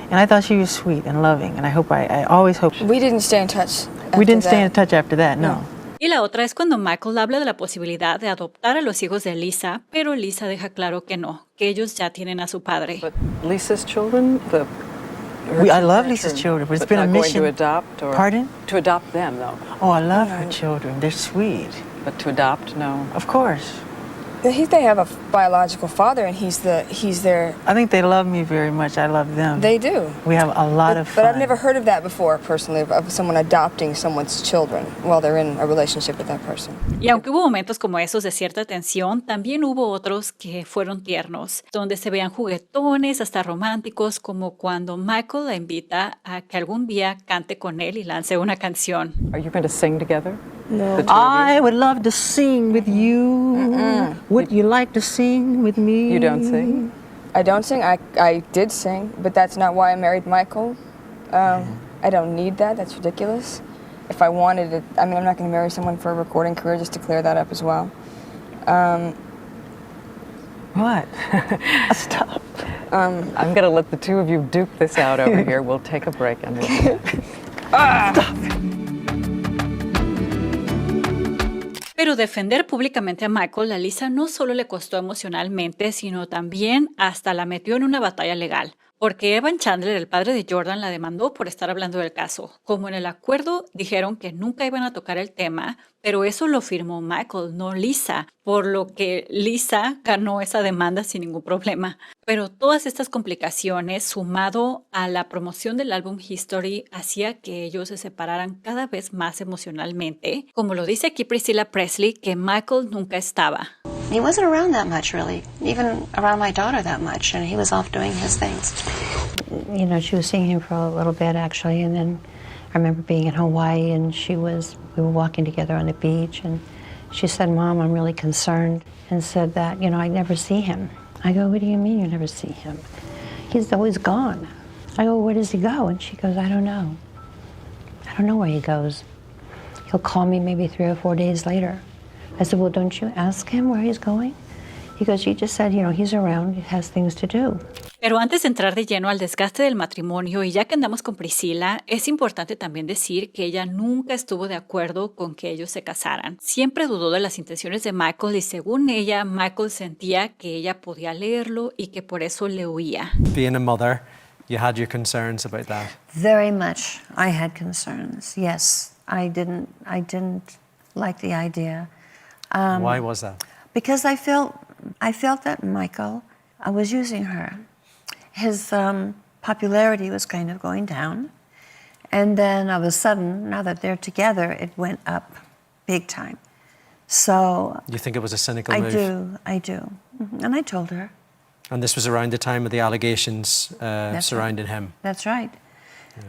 And I thought she was sweet and loving. And I always hoped. We didn't stay in touch. We didn't stay in touch after that, no. Y la otra es cuando Michael habla de la posibilidad de adoptar a los hijos de Lisa, pero Lisa deja claro que no, que ellos ya tienen a su padre. But Lisa's children, I love Lisa's children, but it's been a mission. Going to adopt, or Pardon? To adopt them, though. Oh, I love her children. They're sweet. But to adopt, no. Of course. They have a biological father, and he's their. I think they love me very much. I love them. They do. We have a lot of fun. But I've never heard of that before, personally, of someone adopting someone's children while they're in a relationship with that person. Y aunque hubo momentos como esos de cierta tensión, también hubo otros que fueron tiernos, donde se vean juguetones, hasta románticos, como cuando Michael la invita a que algún día cante con él y lance una canción. Are you going to sing together? No. I would love to sing with you. Would you like to sing with me? You don't sing? I don't sing. I did sing, but that's not why I married Michael. I don't need that. That's ridiculous. If I wanted it, I'm not going to marry someone for a recording career, just to clear that up as well. What? Stop. I'm going to let the two of you duke this out over here. We'll take a break and we'll Stop. Pero defender públicamente a Michael, a Lisa no solo le costó emocionalmente, sino también hasta la metió en una batalla legal. Porque Evan Chandler, el padre de Jordan, la demandó por estar hablando del caso. Como en el acuerdo dijeron que nunca iban a tocar el tema, pero eso lo firmó Michael, no Lisa, por lo que Lisa ganó esa demanda sin ningún problema. Pero todas estas complicaciones, sumado a la promoción del álbum History, hacía que ellos se separaran cada vez más emocionalmente. Como lo dice aquí Priscilla Presley, que Michael nunca estaba. He wasn't around that much, really, even around my daughter that much, and he was off doing his things. She was seeing him for a little bit, actually, and then I remember being in Hawaii, and we were walking together on the beach, and she said, Mom, I'm really concerned, and said that, I never see him. I go, what do you mean you never see him? He's always gone. I go, where does he go? And she goes, I don't know. I don't know where he goes. He'll call me maybe 3 or 4 days later. I said, well, don't you ask him where he's going? He goes, you just said, he's around, he has things to do. Pero antes de entrar de lleno al desgaste del matrimonio, y ya que andamos con Priscilla, es importante también decir que ella nunca estuvo de acuerdo con que ellos se casaran. Siempre dudó de las intenciones de Michael y según ella, Michael sentía que ella podía leerlo y que por eso le huía. Being a mother, you had your concerns about that. Very much. I had concerns, yes. I didn't like the idea. Why was that? Because I felt that Michael was using her. His popularity was kind of going down. And then all of a sudden, now that they're together, it went up big time. So You think it was a cynical move? I do. And I told her. And this was around the time of the allegations surrounding him. That's right.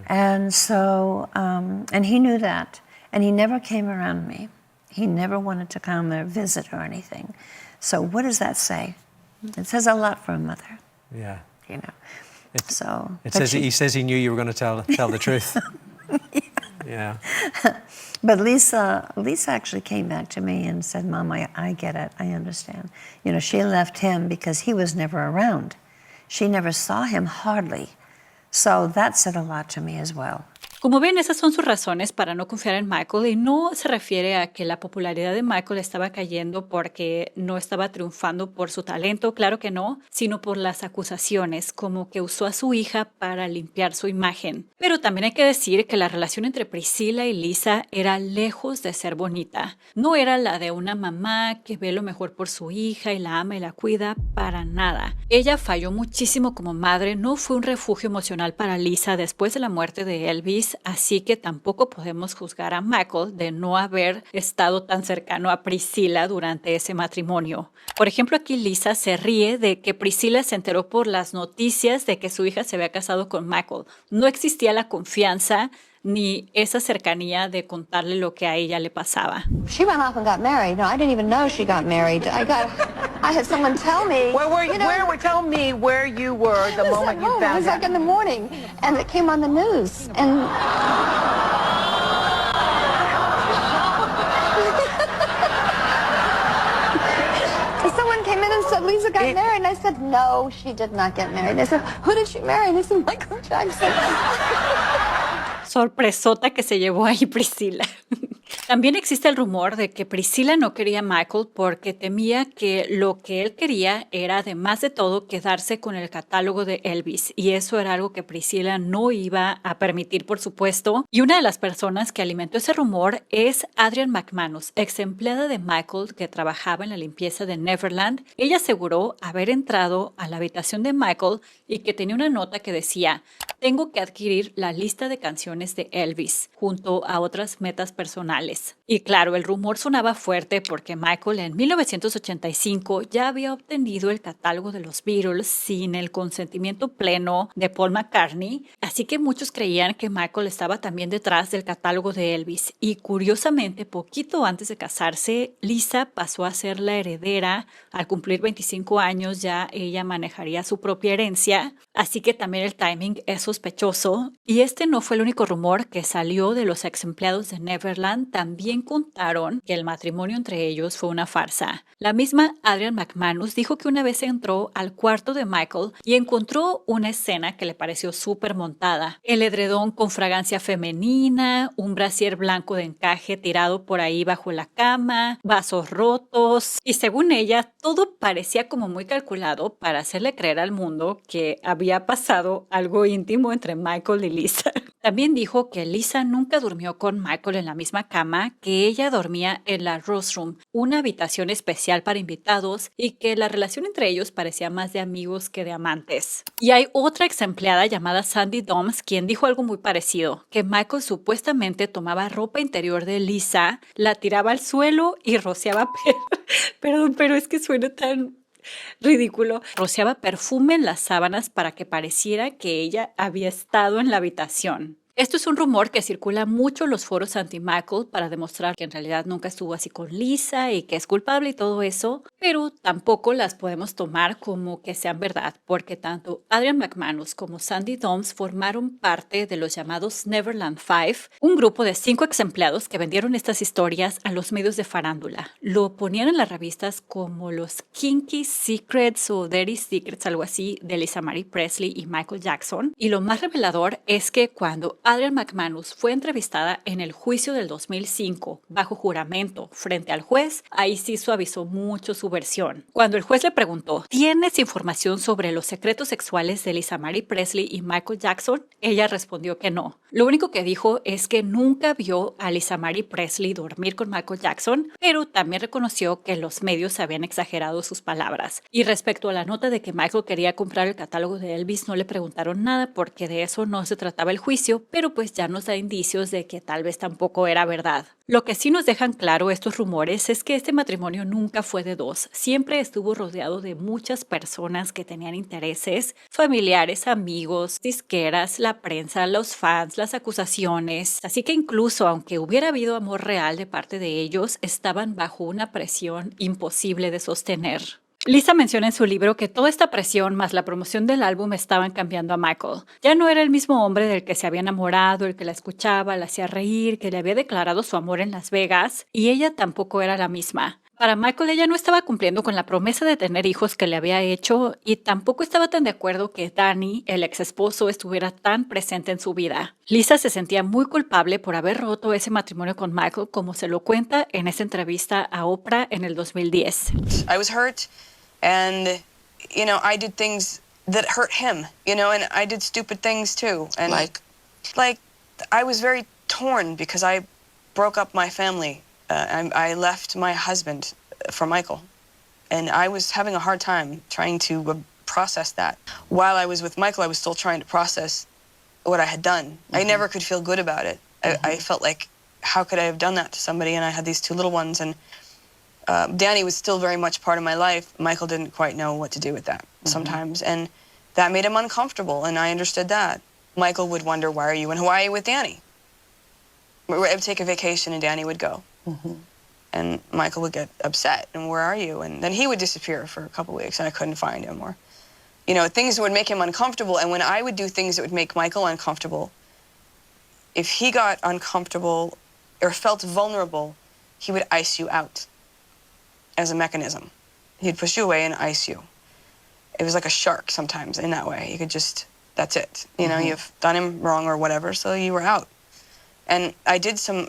And so, and he knew that. And he never came around me. He never wanted to come or visit or anything. So what does that say? It says a lot for a mother. Yeah. You know. He says he knew you were going to tell the truth. Yeah. But Lisa actually came back to me and said, Mom, I get it. I understand. You know, she left him because he was never around. She never saw him hardly. So that said a lot to me as well. Como ven, esas son sus razones para no confiar en Michael, y no se refiere a que la popularidad de Michael estaba cayendo porque no estaba triunfando por su talento, claro que no, sino por las acusaciones, como que usó a su hija para limpiar su imagen. Pero también hay que decir que la relación entre Priscilla y Lisa era lejos de ser bonita. No era la de una mamá que ve lo mejor por su hija y la ama y la cuida, para nada. Ella falló muchísimo como madre, no fue un refugio emocional para Lisa después de la muerte de Elvis, así que tampoco podemos juzgar a Michael de no haber estado tan cercano a Priscilla durante ese matrimonio. Por ejemplo, aquí Lisa se ríe de que Priscilla se enteró por las noticias de que su hija se había casado con Michael. No existía la confianza ni esa cercanía de contarle lo que a ella le pasaba. She went off and got married. No, I didn't even know she got married. I had someone tell me. Tell me where you were the moment you found out. It was like in the morning, and it came on the news. And someone came in and said Lisa got married, and I said no, she did not get married. They said, who did she marry? And I said Michael Jackson. Sorpresota que se llevó ahí Priscilla. También existe el rumor de que Priscilla no quería a Michael porque temía que lo que él quería era, además de todo, quedarse con el catálogo de Elvis. Y eso era algo que Priscilla no iba a permitir, por supuesto. Y una de las personas que alimentó ese rumor es Adrienne McManus, ex empleada de Michael que trabajaba en la limpieza de Neverland. Ella aseguró haber entrado a la habitación de Michael y que tenía una nota que decía: tengo que adquirir la lista de canciones de Elvis, junto a otras metas personales. Y claro, el rumor sonaba fuerte porque Michael en 1985 ya había obtenido el catálogo de los Beatles sin el consentimiento pleno de Paul McCartney, así que muchos creían que Michael estaba también detrás del catálogo de Elvis. Y curiosamente, poquito antes de casarse, Lisa pasó a ser la heredera. Al cumplir 25 años ya ella manejaría su propia herencia, así que también el timing es sospechoso. Y este no fue el único rumor que salió de los ex empleados de Neverland. También contaron que el matrimonio entre ellos fue una farsa. La misma Adrienne McManus dijo que una vez entró al cuarto de Michael y encontró una escena que le pareció súper montada. El edredón con fragancia femenina, un brasier blanco de encaje tirado por ahí bajo la cama, vasos rotos, y según ella, todo parecía como muy calculado para hacerle creer al mundo que había pasado algo íntimo entre Michael y Lisa. También dijo que Lisa nunca durmió con Michael en la misma cama, que ella dormía en la Rose Room, una habitación especial para invitados, y que la relación entre ellos parecía más de amigos que de amantes. Y hay otra ex empleada llamada Sandy Doms quien dijo algo muy parecido, que Michael supuestamente tomaba ropa interior de Lisa, la tiraba al suelo y rociaba perdón, pero es que suena tan ridículo. Rociaba perfume en las sábanas para que pareciera que ella había estado en la habitación. Esto es un rumor que circula mucho en los foros anti-Michael para demostrar que en realidad nunca estuvo así con Lisa y que es culpable y todo eso, pero tampoco las podemos tomar como que sean verdad, porque tanto Adrienne McManus como Sandy Doms formaron parte de los llamados Neverland Five, un grupo de 5 ex empleados que vendieron estas historias a los medios de farándula. Lo ponían en las revistas como los Kinky Secrets o Dirty Secrets, algo así, de Lisa Marie Presley y Michael Jackson. Y lo más revelador es que cuando Adrienne McManus fue entrevistada en el juicio del 2005 bajo juramento frente al juez, ahí sí suavizó mucho su versión. Cuando el juez le preguntó, ¿tienes información sobre los secretos sexuales de Lisa Marie Presley y Michael Jackson? Ella respondió que no. Lo único que dijo es que nunca vio a Lisa Marie Presley dormir con Michael Jackson, pero también reconoció que los medios habían exagerado sus palabras. Y respecto a la nota de que Michael quería comprar el catálogo de Elvis, no le preguntaron nada porque de eso no se trataba el juicio, pero pues ya nos da indicios de que tal vez tampoco era verdad. Lo que sí nos dejan claro estos rumores es que este matrimonio nunca fue de dos. Siempre estuvo rodeado de muchas personas que tenían intereses, familiares, amigos, disqueras, la prensa, los fans, las acusaciones. Así que incluso aunque hubiera habido amor real de parte de ellos, estaban bajo una presión imposible de sostener. Lisa menciona en su libro que toda esta presión más la promoción del álbum estaban cambiando a Michael. Ya no era el mismo hombre del que se había enamorado, el que la escuchaba, la hacía reír, que le había declarado su amor en Las Vegas, y ella tampoco era la misma. Para Michael, ella no estaba cumpliendo con la promesa de tener hijos que le había hecho y tampoco estaba tan de acuerdo que Danny, el ex esposo, estuviera tan presente en su vida. Lisa se sentía muy culpable por haber roto ese matrimonio con Michael, como se lo cuenta en esa entrevista a Oprah en el 2010. I was hurt and, I did things that hurt him, and I did stupid things too. And like I was very torn because I broke up my family. I left my husband for Michael, and I was having a hard time trying to process that. While I was with Michael, I was still trying to process what I had done. I never could feel good about it. I felt like, how could I have done that to somebody? And I had these two little ones, and Danny was still very much part of my life. Michael didn't quite know what to do with that sometimes, and that made him uncomfortable, and I understood that. Michael would wonder, why are you in Hawaii with Danny? I would take a vacation, and Danny would go. And Michael would get upset, and where are you? And then he would disappear for a couple weeks, and I couldn't find him, or, things that would make him uncomfortable. And when I would do things that would make Michael uncomfortable, if he got uncomfortable or felt vulnerable, he would ice you out as a mechanism. He'd push you away and ice you. It was like a shark sometimes in that way. You could just, that's it. You've done him wrong or whatever, so you were out. And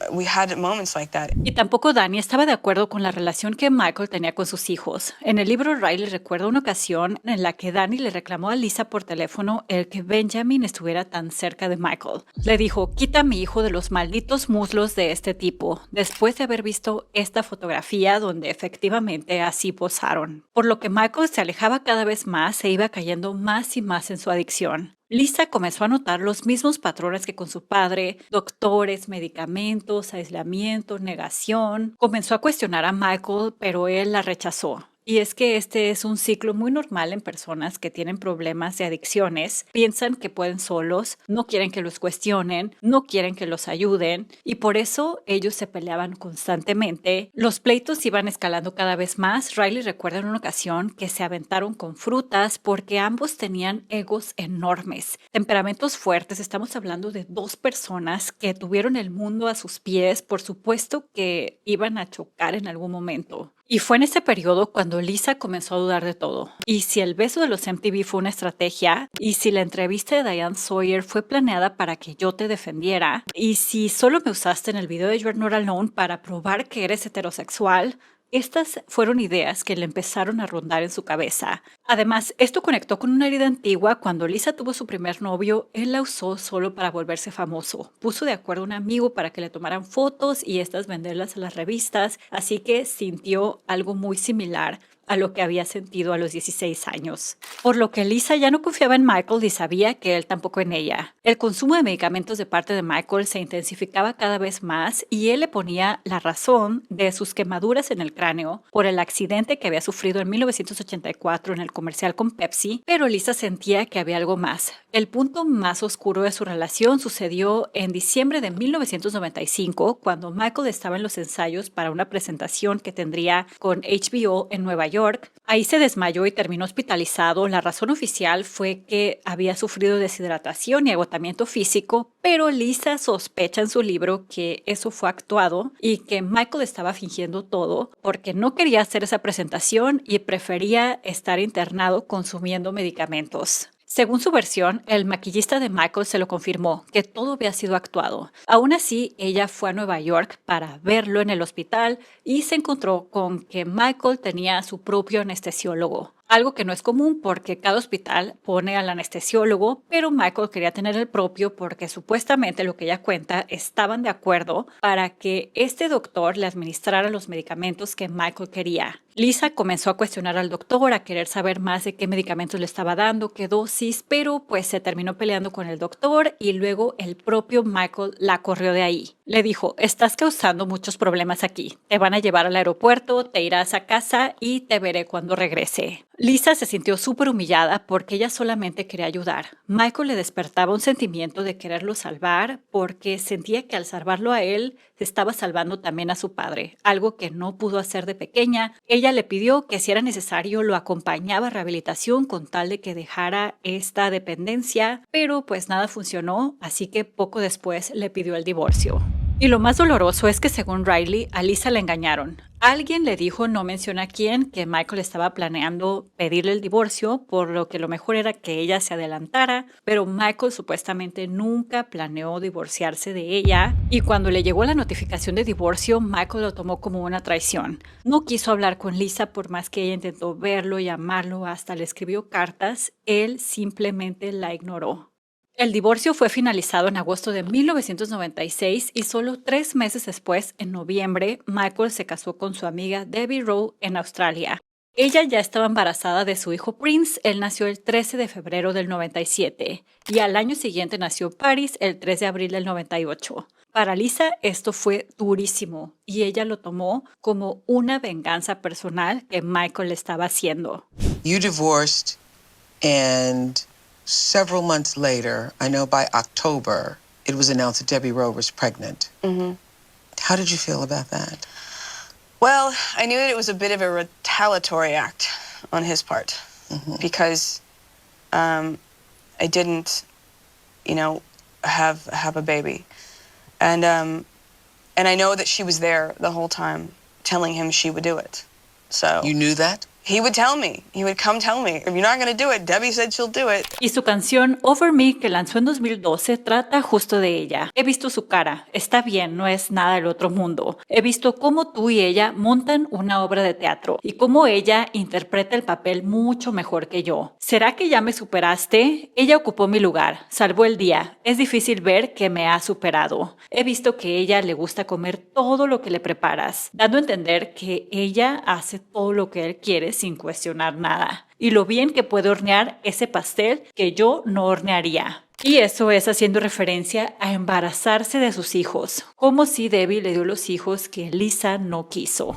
we had moments like that. Y tampoco Danny estaba de acuerdo con la relación que Michael tenía con sus hijos. En el libro, Riley recuerda una ocasión en la que Danny le reclamó a Lisa por teléfono el que Benjamin estuviera tan cerca de Michael. Le dijo, quita a mi hijo de los malditos muslos de este tipo, después de haber visto esta fotografía donde efectivamente así posaron. Por lo que Michael se alejaba cada vez más e iba cayendo más y más en su adicción. Lisa comenzó a notar los mismos patrones que con su padre: doctores, medicamentos, aislamiento, negación. Comenzó a cuestionar a Michael, pero él la rechazó. Y es que este es un ciclo muy normal en personas que tienen problemas de adicciones. Piensan que pueden solos, no quieren que los cuestionen, no quieren que los ayuden y por eso ellos se peleaban constantemente. Los pleitos iban escalando cada vez más. Riley recuerda en una ocasión que se aventaron con frutas porque ambos tenían egos enormes, temperamentos fuertes. Estamos hablando de dos personas que tuvieron el mundo a sus pies. Por supuesto que iban a chocar en algún momento. Y fue en ese periodo cuando Lisa comenzó a dudar de todo. Y si el beso de los MTV fue una estrategia, y si la entrevista de Diane Sawyer fue planeada para que yo te defendiera, y si solo me usaste en el video de You're Not Alone para probar que eres heterosexual. Estas fueron ideas que le empezaron a rondar en su cabeza. Además, esto conectó con una herida antigua. Cuando Lisa tuvo su primer novio, él la usó solo para volverse famoso. Puso de acuerdo a un amigo para que le tomaran fotos y estas venderlas a las revistas, así que sintió algo muy similar a lo que había sentido a los 16 años. Por lo que Lisa ya no confiaba en Michael y sabía que él tampoco en ella. El consumo de medicamentos de parte de Michael se intensificaba cada vez más y él le ponía la razón de sus quemaduras en el cráneo por el accidente que había sufrido en 1984 en el comercial con Pepsi, pero Lisa sentía que había algo más. El punto más oscuro de su relación sucedió en diciembre de 1995, cuando Michael estaba en los ensayos para una presentación que tendría con HBO en Nueva York. Ahí se desmayó y terminó hospitalizado. La razón oficial fue que había sufrido deshidratación y agotamiento físico, pero Lisa sospecha en su libro que eso fue actuado y que Michael estaba fingiendo todo porque no quería hacer esa presentación y prefería estar internado consumiendo medicamentos. Según su versión, el maquillista de Michael se lo confirmó, que todo había sido actuado. Aún así, ella fue a Nueva York para verlo en el hospital y se encontró con que Michael tenía su propio anestesiólogo. Algo que no es común porque cada hospital pone al anestesiólogo, pero Michael quería tener el propio porque supuestamente, lo que ella cuenta, estaban de acuerdo para que este doctor le administrara los medicamentos que Michael quería. Lisa comenzó a cuestionar al doctor, a querer saber más de qué medicamentos le estaba dando, qué dosis, pero pues se terminó peleando con el doctor y luego el propio Michael la corrió de ahí. Le dijo: estás causando muchos problemas aquí, te van a llevar al aeropuerto, te irás a casa y te veré cuando regrese. Lisa se sintió súper humillada porque ella solamente quería ayudar. Michael le despertaba un sentimiento de quererlo salvar porque sentía que al salvarlo a él, se estaba salvando también a su padre, algo que no pudo hacer de pequeña. Ella le pidió que si era necesario lo acompañaba a rehabilitación con tal de que dejara esta dependencia, pero pues nada funcionó, así que poco después le pidió el divorcio. Y lo más doloroso es que, según Riley, a Lisa le engañaron. Alguien le dijo, no menciona quién, que Michael estaba planeando pedirle el divorcio, por lo que lo mejor era que ella se adelantara, pero Michael supuestamente nunca planeó divorciarse de ella, y cuando le llegó la notificación de divorcio, Michael lo tomó como una traición. No quiso hablar con Lisa por más que ella intentó verlo, llamarlo, hasta le escribió cartas, él simplemente la ignoró. El divorcio fue finalizado en agosto de 1996 y solo 3 meses después, en noviembre, Michael se casó con su amiga Debbie Rowe en Australia. Ella ya estaba embarazada de su hijo Prince, él nació el 13 de febrero del 97 y al año siguiente nació Paris el 3 de abril del 98. Para Lisa esto fue durísimo y ella lo tomó como una venganza personal que Michael le estaba haciendo. You divorced and several months later, I know by October, it was announced that Debbie Rowe was pregnant. Mm-hmm. How did you feel about that? Well, I knew that it was a bit of a retaliatory act on his part because I didn't, have a baby, and I know that she was there the whole time, telling him she would do it. So you knew that? He would tell me. He would come tell me, if you're not going to do it, Debbie said she'll do it. Y su canción Over Me, que lanzó en 2012, trata justo de ella. He visto su cara. Está bien, no es nada del otro mundo. He visto cómo tú y ella montan una obra de teatro y cómo ella interpreta el papel mucho mejor que yo. ¿Será que ya me superaste? Ella ocupó mi lugar, salvó el día. Es difícil ver que me ha superado. He visto que a ella le gusta comer todo lo que le preparas, dando a entender que ella hace todo lo que él quiere sin cuestionar nada. Y lo bien que puede hornear ese pastel que yo no hornearía. Y eso es haciendo referencia a embarazarse de sus hijos, como si Debbie le dio los hijos que Lisa no quiso.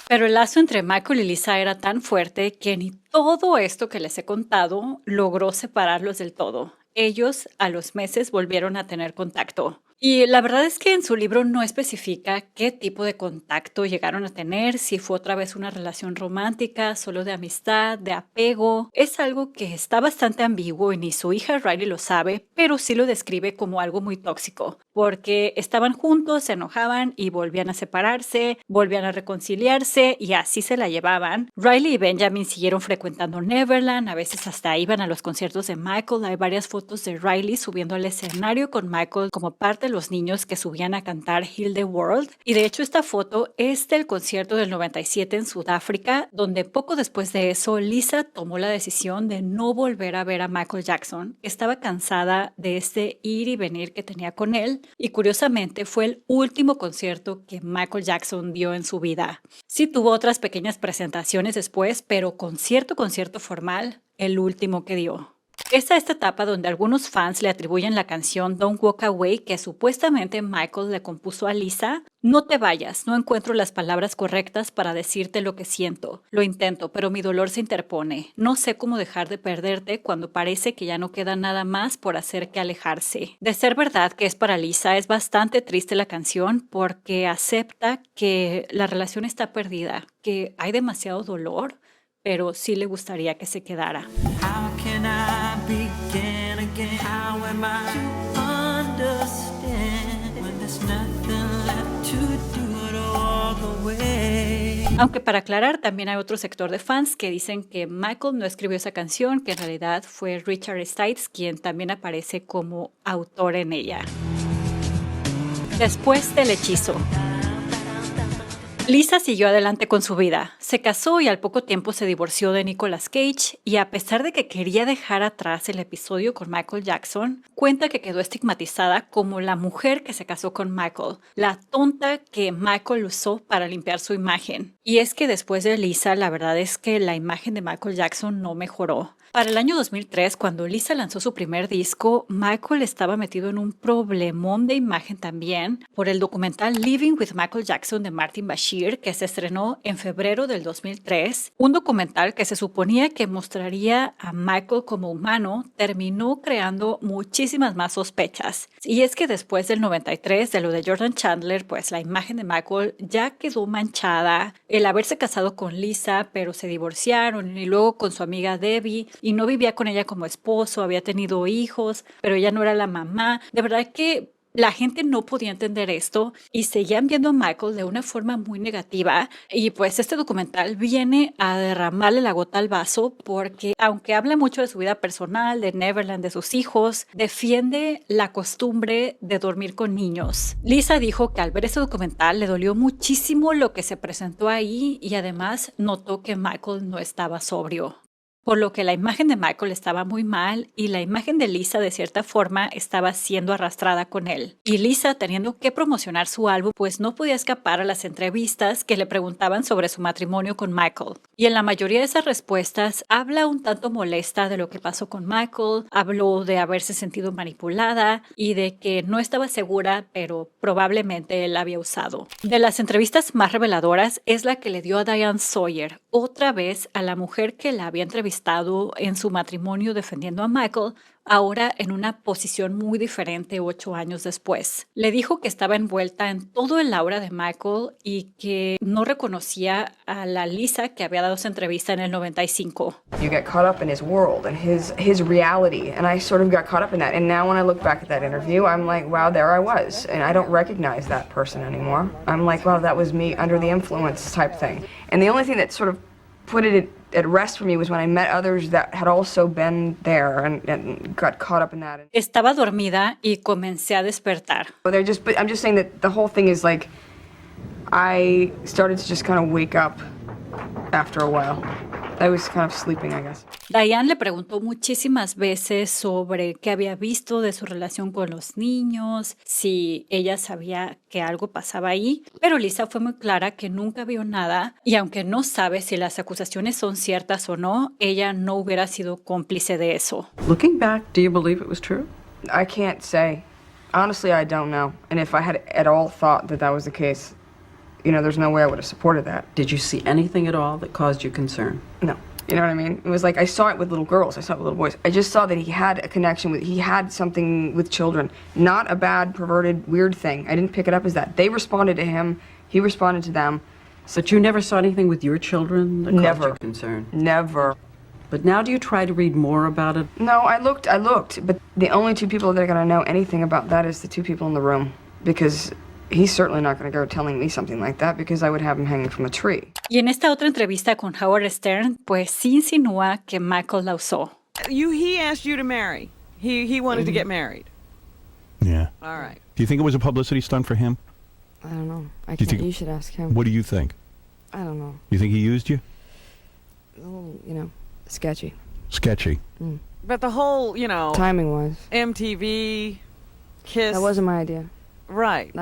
Pero el lazo entre Michael y Lisa era tan fuerte que ni todo esto que les he contado logró separarlos del todo. Ellos a los meses volvieron a tener contacto. Y la verdad es que en su libro no especifica qué tipo de contacto llegaron a tener, si fue otra vez una relación romántica, solo de amistad, de apego. Es algo que está bastante ambiguo y ni su hija Riley lo sabe, pero sí lo describe como algo muy tóxico, porque estaban juntos, se enojaban y volvían a separarse, volvían a reconciliarse y así se la llevaban. Riley y Benjamin siguieron frecuentando Neverland, a veces hasta iban a los conciertos de Michael. Hay varias fotos de Riley subiendo al escenario con Michael como parte de los niños que subían a cantar Heal the World. Y de hecho esta foto es del concierto del 97 en Sudáfrica, donde poco después de eso Lisa tomó la decisión de no volver a ver a Michael Jackson. Estaba cansada de este ir y venir que tenía con él y curiosamente fue el último concierto que Michael Jackson dio en su vida. Sí tuvo otras pequeñas presentaciones después, pero concierto formal, el último que dio. Es a esta etapa donde algunos fans le atribuyen la canción Don't Walk Away que supuestamente Michael le compuso a Lisa. No te vayas, no encuentro las palabras correctas para decirte lo que siento. Lo intento, pero mi dolor se interpone. No sé cómo dejar de perderte cuando parece que ya no queda nada más por hacer que alejarse. De ser verdad que es para Lisa, es bastante triste la canción porque acepta que la relación está perdida, que hay demasiado dolor, pero sí le gustaría que se quedara. How can I begin again? How am I to understand when there's nothing left to do but walk away? Aunque para aclarar, también hay otro sector de fans que dicen que Michael no escribió esa canción, que en realidad fue Richard Stites quien también aparece como autor en ella. Después del hechizo. Lisa siguió adelante con su vida. Se casó y al poco tiempo se divorció de Nicolas Cage y a pesar de que quería dejar atrás el episodio con Michael Jackson, cuenta que quedó estigmatizada como la mujer que se casó con Michael, la tonta que Michael usó para limpiar su imagen. Y es que después de Lisa, la verdad es que la imagen de Michael Jackson no mejoró. Para el año 2003, cuando Lisa lanzó su primer disco, Michael estaba metido en un problemón de imagen también por el documental Living with Michael Jackson de Martin Bashir, que se estrenó en febrero del 2003. Un documental que se suponía que mostraría a Michael como humano, terminó creando muchísimas más sospechas. Y es que después del 93, de lo de Jordan Chandler, pues la imagen de Michael ya quedó manchada. El haberse casado con Lisa, pero se divorciaron, y luego con su amiga Debbie, y no vivía con ella como esposo, había tenido hijos, pero ella no era la mamá. De verdad que la gente no podía entender esto y seguían viendo a Michael de una forma muy negativa. Y pues este documental viene a derramarle la gota al vaso porque aunque habla mucho de su vida personal, de Neverland, de sus hijos, defiende la costumbre de dormir con niños. Lisa dijo que al ver ese documental le dolió muchísimo lo que se presentó ahí y además notó que Michael no estaba sobrio. Por lo que la imagen de Michael estaba muy mal y la imagen de Lisa de cierta forma estaba siendo arrastrada con él. Y Lisa, teniendo que promocionar su álbum, pues no podía escapar a las entrevistas que le preguntaban sobre su matrimonio con Michael. Y en la mayoría de esas respuestas habla un tanto molesta de lo que pasó con Michael, habló de haberse sentido manipulada y de que no estaba segura, pero probablemente él la había usado. De las entrevistas más reveladoras es la que le dio a Diane Sawyer, otra vez a la mujer que la había entrevistado en su matrimonio defendiendo a Michael, ahora en una posición muy diferente 8 años después. Le dijo que estaba envuelta en todo el aura de Michael y que no reconocía a la Lisa que había dado esa entrevista en el 95. You get caught up in his world and his reality, and I sort of got caught up in that. And now when I look back at that interview, I'm like, wow, there I was, and I don't recognize that person anymore. I'm like, wow, that was me under the influence type thing. And the only thing that sort of put it at rest for me was when I met others that had also been there and got caught up in that. Estaba dormida y comencé a despertar. But I'm just saying that the whole thing is like, I started to just kind of wake up after a while. I was kind of sleeping, I guess. Diane le preguntó muchísimas veces sobre qué había visto de su relación con los niños, si ella sabía que algo pasaba ahí, pero Lisa fue muy clara que nunca vio nada y aunque no sabe si las acusaciones son ciertas o no, ella no hubiera sido cómplice de eso. Looking back, do you believe it was true? I can't say. Honestly, I don't know. And if I had at all thought that was the case, you know, there's no way I would have supported that. Did you see anything at all that caused you concern? No. You know what I mean? It was like, I saw it with little girls, I saw it with little boys. I just saw that he had a connection he had something with children. Not a bad, perverted, weird thing. I didn't pick it up as that. They responded to him, he responded to them. But you never saw anything with your children that caused you concern? Never. But now do you try to read more about it? No, I looked, but the only two people that are going to know anything about that is the two people in the room. Because he's certainly not going to go telling me something like that because I would have him hanging from a tree. Y en esta otra entrevista con Howard Stern, pues sí insinúa que Michael la usó. He asked you to marry. He wanted to get married. Yeah. All right. Do you think it was a publicity stunt for him? I don't know. You should ask him. What do you think? I don't know. You think he used you? A little, sketchy. Sketchy. Mm. But the whole, timing-wise. MTV, Kiss. That wasn't my idea. Right.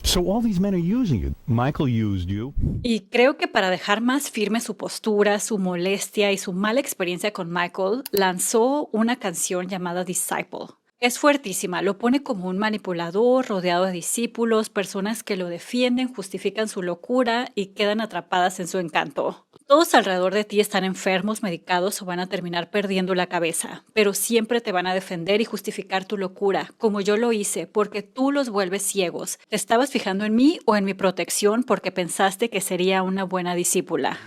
So all these men are using you. Michael used you. Y creo que para dejar más firme su postura, su molestia y su mala experiencia con Michael, lanzó una canción llamada Disciple. Es fuertísima, lo pone como un manipulador rodeado de discípulos, personas que lo defienden, justifican su locura y quedan atrapadas en su encanto. Todos alrededor de ti están enfermos, medicados o van a terminar perdiendo la cabeza, pero siempre te van a defender y justificar tu locura, como yo lo hice, porque tú los vuelves ciegos. ¿Te estabas fijando en mí o en mi protección porque pensaste que sería una buena discípula?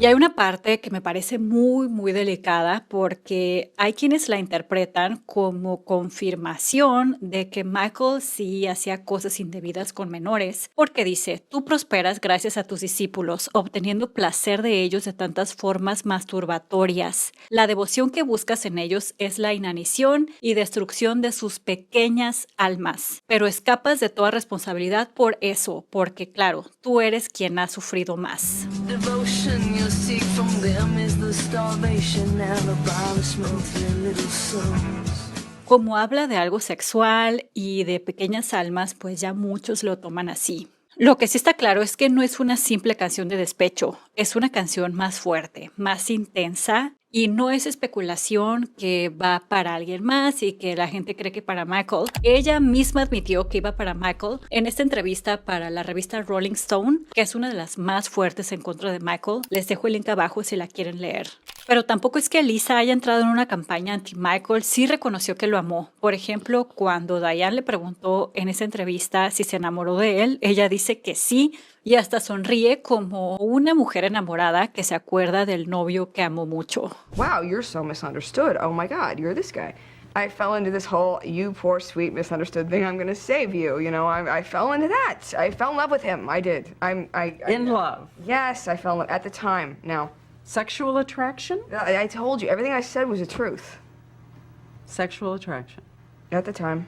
Y hay una parte que me parece muy delicada porque hay quienes la interpretan como confirmación de que Michael sí hacía cosas indebidas con menores, porque dice, tú prosperas gracias a tus discípulos, obteniendo placer de ellos de tantas formas masturbatorias. La devoción que buscas en ellos es la inanición y destrucción de sus pequeñas almas, pero escapas de toda responsabilidad por eso, porque claro, tú eres quien ha sufrido más. Devotion you seek from them is the starvation and abolishment of their little souls. Como habla de algo sexual y de pequeñas almas, pues ya muchos lo toman así. Lo que sí está claro es que no es una simple canción de despecho, es una canción más fuerte, más intensa, y no es especulación que va para alguien más y que la gente cree que para Michael. Ella misma admitió que iba para Michael en esta entrevista para la revista Rolling Stone, que es una de las más fuertes en contra de Michael. Les dejo el link abajo si la quieren leer. Pero tampoco es que Lisa haya entrado en una campaña anti-Michael, sí reconoció que lo amó. Por ejemplo, cuando Diane le preguntó en esa entrevista si se enamoró de él, ella dice que sí y hasta sonríe como una mujer enamorada que se acuerda del novio que amó mucho. Wow, you're so misunderstood. Oh my God, you're this guy. I fell into this whole, you poor, sweet, misunderstood thing, I'm gonna save you, you know, I fell into that. I fell in love with him, I did. In love? Yes, I fell in love, at the time, now. Sexual attraction? I told you, everything I said was the truth. Sexual attraction. At the time.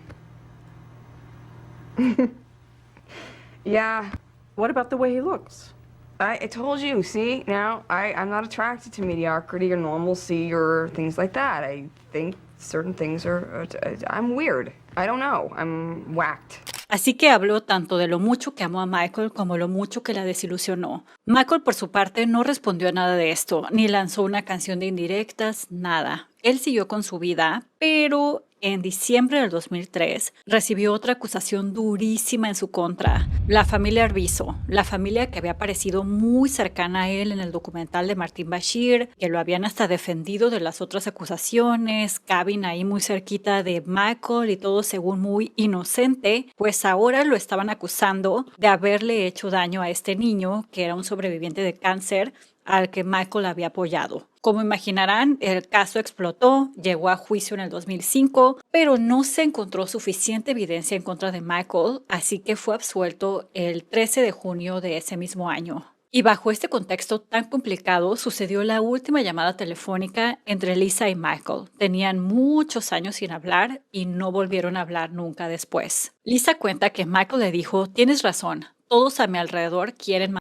Yeah. What about the way he looks? I told you, see, now, I'm not attracted to mediocrity or normalcy or things like that. I think certain things I'm weird. I don't know, I'm whacked. Así que habló tanto de lo mucho que amó a Michael como lo mucho que la desilusionó. Michael, por su parte, no respondió a nada de esto, ni lanzó una canción de indirectas, nada. Él siguió con su vida, pero en diciembre del 2003 recibió otra acusación durísima en su contra. La familia Arvizo, la familia que había parecido muy cercana a él en el documental de Martin Bashir, que lo habían hasta defendido de las otras acusaciones, cabin ahí muy cerquita de Michael y todo según muy inocente, pues ahora lo estaban acusando de haberle hecho daño a este niño, que era un sobreviviente de cáncer, al que Michael había apoyado. Como imaginarán, el caso explotó, llegó a juicio en el 2005, pero no se encontró suficiente evidencia en contra de Michael, así que fue absuelto el 13 de junio de ese mismo año. Y bajo este contexto tan complicado, sucedió la última llamada telefónica entre Lisa y Michael. Tenían muchos años sin hablar y no volvieron a hablar nunca después. Lisa cuenta que Michael le dijo, tienes razón, todos a mi alrededor quieren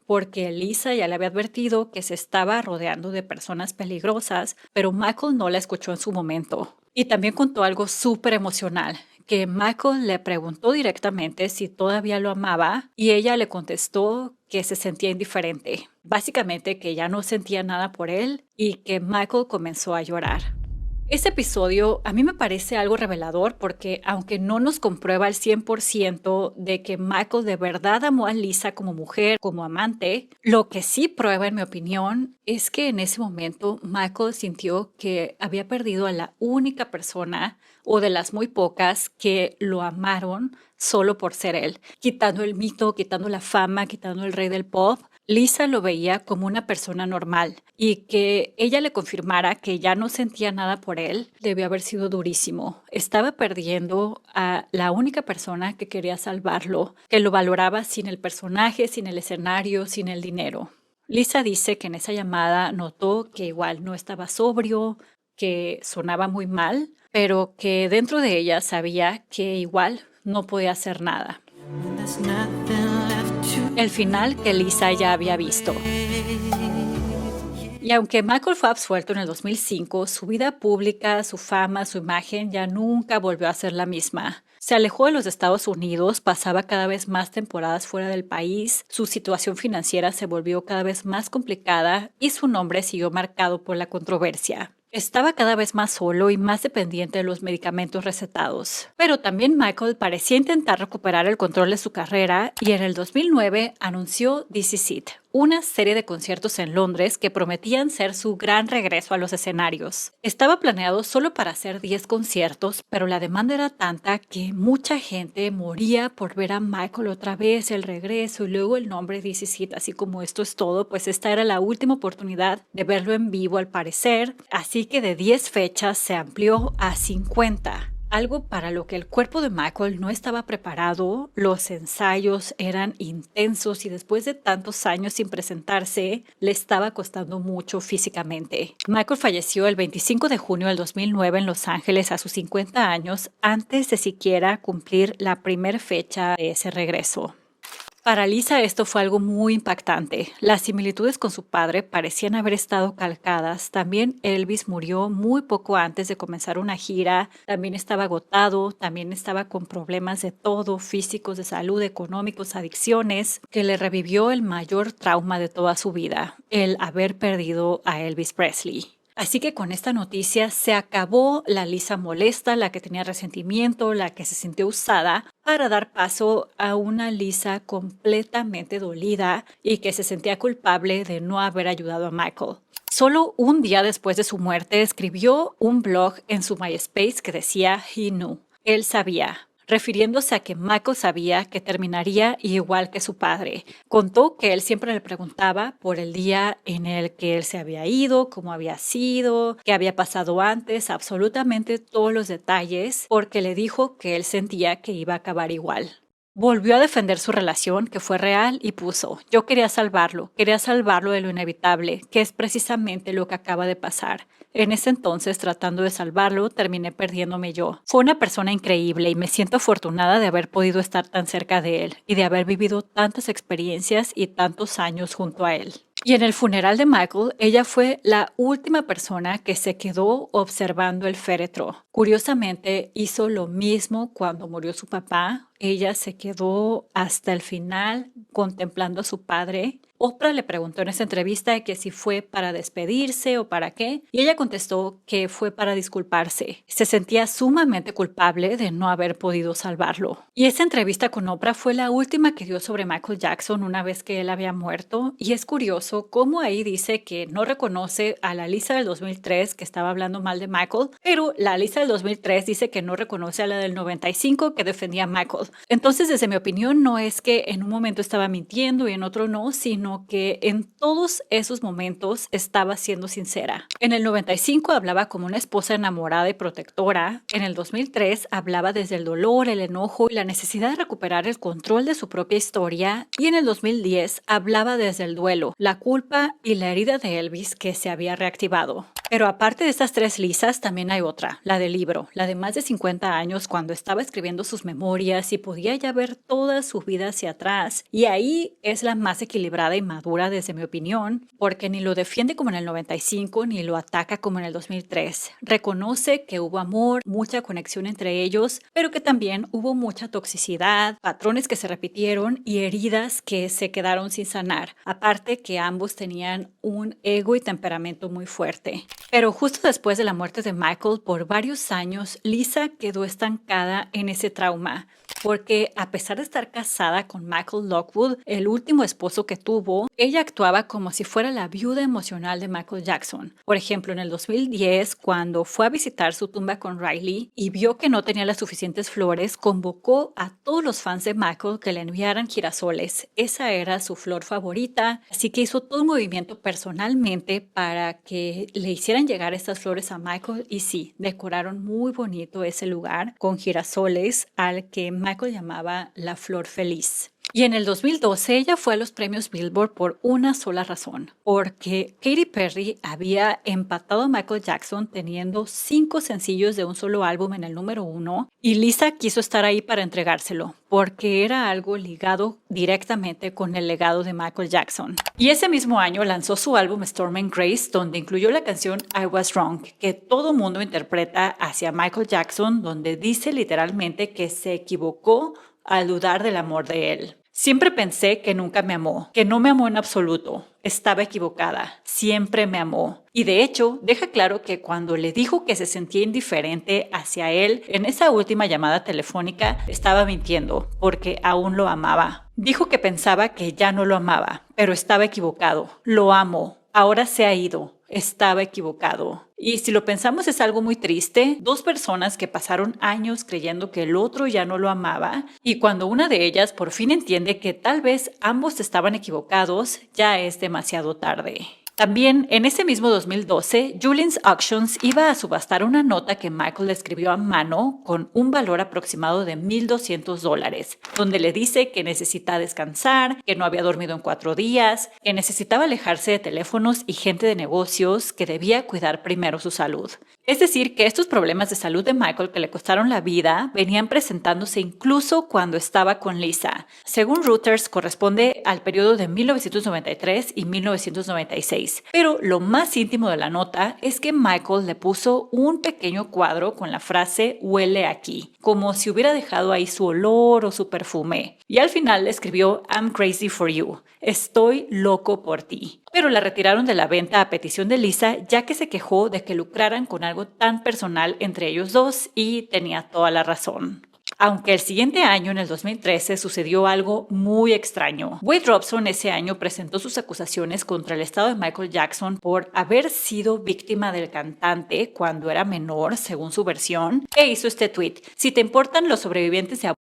porque Lisa ya le había advertido que se estaba rodeando de personas peligrosas, pero Michael no la escuchó en su momento. Y también contó algo súper emocional, que Michael le preguntó directamente si todavía lo amaba y ella le contestó que se sentía indiferente. Básicamente que ya no sentía nada por él y que Michael comenzó a llorar. Este episodio a mí me parece algo revelador porque aunque no nos comprueba al 100% de que Michael de verdad amó a Lisa como mujer, como amante, lo que sí prueba en mi opinión es que en ese momento Michael sintió que había perdido a la única persona o de las muy pocas que lo amaron solo por ser él, quitando el mito, quitando la fama, quitando el rey del pop. Lisa lo veía como una persona normal y que ella le confirmara que ya no sentía nada por él debió haber sido durísimo. Estaba perdiendo a la única persona que quería salvarlo, que lo valoraba sin el personaje, sin el escenario, sin el dinero. Lisa dice que en esa llamada notó que igual no estaba sobrio, que sonaba muy mal, pero que dentro de ella sabía que igual no podía hacer nada. El final que Lisa ya había visto. Y aunque Michael fue absuelto en el 2005, su vida pública, su fama, su imagen ya nunca volvió a ser la misma. Se alejó de los Estados Unidos, pasaba cada vez más temporadas fuera del país, su situación financiera se volvió cada vez más complicada y su nombre siguió marcado por la controversia. Estaba cada vez más solo y más dependiente de los medicamentos recetados. Pero también Michael parecía intentar recuperar el control de su carrera y en el 2009 anunció This Is It, una serie de conciertos en Londres que prometían ser su gran regreso a los escenarios. Estaba planeado solo para hacer 10 conciertos, pero la demanda era tanta que mucha gente moría por ver a Michael otra vez, el regreso y luego el nombre This Is It. Así como esto es todo, pues esta era la última oportunidad de verlo en vivo al parecer, así que de 10 fechas se amplió a 50. Algo para lo que el cuerpo de Michael no estaba preparado. Los ensayos eran intensos y después de tantos años sin presentarse, le estaba costando mucho físicamente. Michael falleció el 25 de junio del 2009 en Los Ángeles a sus 50 años, antes de siquiera cumplir la primera fecha de ese regreso. Para Lisa esto fue algo muy impactante. Las similitudes con su padre parecían haber estado calcadas. También Elvis murió muy poco antes de comenzar una gira. También estaba agotado, también estaba con problemas de todo, físicos, de salud, económicos, adicciones, que le revivió el mayor trauma de toda su vida, el haber perdido a Elvis Presley. Así que con esta noticia se acabó la Lisa molesta, la que tenía resentimiento, la que se sintió usada, para dar paso a una Lisa completamente dolida y que se sentía culpable de no haber ayudado a Michael. Solo un día después de su muerte escribió un blog en su MySpace que decía "He knew", él sabía, refiriéndose a que Michael sabía que terminaría igual que su padre. Contó que él siempre le preguntaba por el día en el que él se había ido, cómo había sido, qué había pasado antes, absolutamente todos los detalles, porque le dijo que él sentía que iba a acabar igual. Volvió a defender su relación, que fue real, y puso: "Yo quería salvarlo de lo inevitable, que es precisamente lo que acaba de pasar. En ese entonces, tratando de salvarlo, terminé perdiéndome yo. Fue una persona increíble y me siento afortunada de haber podido estar tan cerca de él y de haber vivido tantas experiencias y tantos años junto a él". Y en el funeral de Michael, ella fue la última persona que se quedó observando el féretro. Curiosamente, hizo lo mismo cuando murió su papá. Ella se quedó hasta el final contemplando a su padre. Oprah le preguntó en esa entrevista que si fue para despedirse o para qué, y ella contestó que fue para disculparse. Se sentía sumamente culpable de no haber podido salvarlo. Y esa entrevista con Oprah fue la última que dio sobre Michael Jackson una vez que él había muerto, y es curioso cómo ahí dice que no reconoce a la Lisa del 2003 que estaba hablando mal de Michael, pero la Lisa del 2003 dice que no reconoce a la del 95 que defendía a Michael. Entonces, desde mi opinión, no es que en un momento estaba mintiendo y en otro no, sino que en todos esos momentos estaba siendo sincera. En el 95 hablaba como una esposa enamorada y protectora. En el 2003 hablaba desde el dolor, el enojo y la necesidad de recuperar el control de su propia historia. Y en el 2010 hablaba desde el duelo, la culpa y la herida de Elvis que se había reactivado. Pero aparte de estas tres Lisas, también hay otra, la del libro, la de más de 50 años cuando estaba escribiendo sus memorias y podía ya ver toda su vida hacia atrás. Y ahí es la más equilibrada y madura desde mi opinión, porque ni lo defiende como en el 95 ni lo ataca como en el 2003. Reconoce que hubo amor, mucha conexión entre ellos, pero que también hubo mucha toxicidad, patrones que se repitieron y heridas que se quedaron sin sanar. Aparte que ambos tenían un ego y temperamento muy fuerte. Pero justo después de la muerte de Michael, por varios años, Lisa quedó estancada en ese trauma. Porque a pesar de estar casada con Michael Lockwood, el último esposo que tuvo, ella actuaba como si fuera la viuda emocional de Michael Jackson. Por ejemplo, en el 2010, cuando fue a visitar su tumba con Riley y vio que no tenía las suficientes flores, convocó a todos los fans de Michael que le enviaran girasoles. Esa era su flor favorita, así que hizo todo un movimiento personalmente para que le hicieran llegar estas flores a Michael, y sí, decoraron muy bonito ese lugar con girasoles al que Michael llamaba la flor feliz. Y en el 2012 ella fue a los premios Billboard por una sola razón, porque Katy Perry había empatado a Michael Jackson teniendo 5 sencillos de un solo álbum en el número 1, y Lisa quiso estar ahí para entregárselo, porque era algo ligado directamente con el legado de Michael Jackson. Y ese mismo año lanzó su álbum Storm and Grace, donde incluyó la canción I Was Wrong, que todo mundo interpreta hacia Michael Jackson, donde dice literalmente que se equivocó al dudar del amor de él. Siempre pensé que nunca me amó, que no me amó en absoluto. estaba equivocada, siempre me amó. Y de hecho, deja claro que cuando le dijo que se sentía indiferente hacia él en esa última llamada telefónica, estaba mintiendo, porque aún lo amaba. Dijo que pensaba que ya no lo amaba, pero estaba equivocado. Lo amo. Ahora se ha ido. Estaba equivocado. Y si lo pensamos es algo muy triste. Dos personas que pasaron años creyendo que el otro ya no lo amaba y cuando una de ellas por fin entiende que tal vez ambos estaban equivocados, ya es demasiado tarde. También, en ese mismo 2012, Julien's Auctions iba a subastar una nota que Michael le escribió a mano con un valor aproximado de $1,200, donde le dice que necesita descansar, que no había dormido en 4 días, que necesitaba alejarse de teléfonos y gente de negocios, que debía cuidar primero su salud. Es decir, que estos problemas de salud de Michael que le costaron la vida venían presentándose incluso cuando estaba con Lisa. Según Reuters, corresponde al periodo de 1993 y 1996. Pero lo más íntimo de la nota es que Michael le puso un pequeño cuadro con la frase "huele aquí", como si hubiera dejado ahí su olor o su perfume. Y al final le escribió "I'm crazy for you", estoy loco por ti. Pero la retiraron de la venta a petición de Lisa, ya que se quejó de que lucraran con algo tan personal entre ellos dos, y tenía toda la razón. Aunque el siguiente año, en el 2013, sucedió algo muy extraño. Wade Robson ese año presentó sus acusaciones contra el estado de Michael Jackson por haber sido víctima del cantante cuando era menor, según su versión, e hizo este tweet: "Si te importan los sobrevivientes de abuso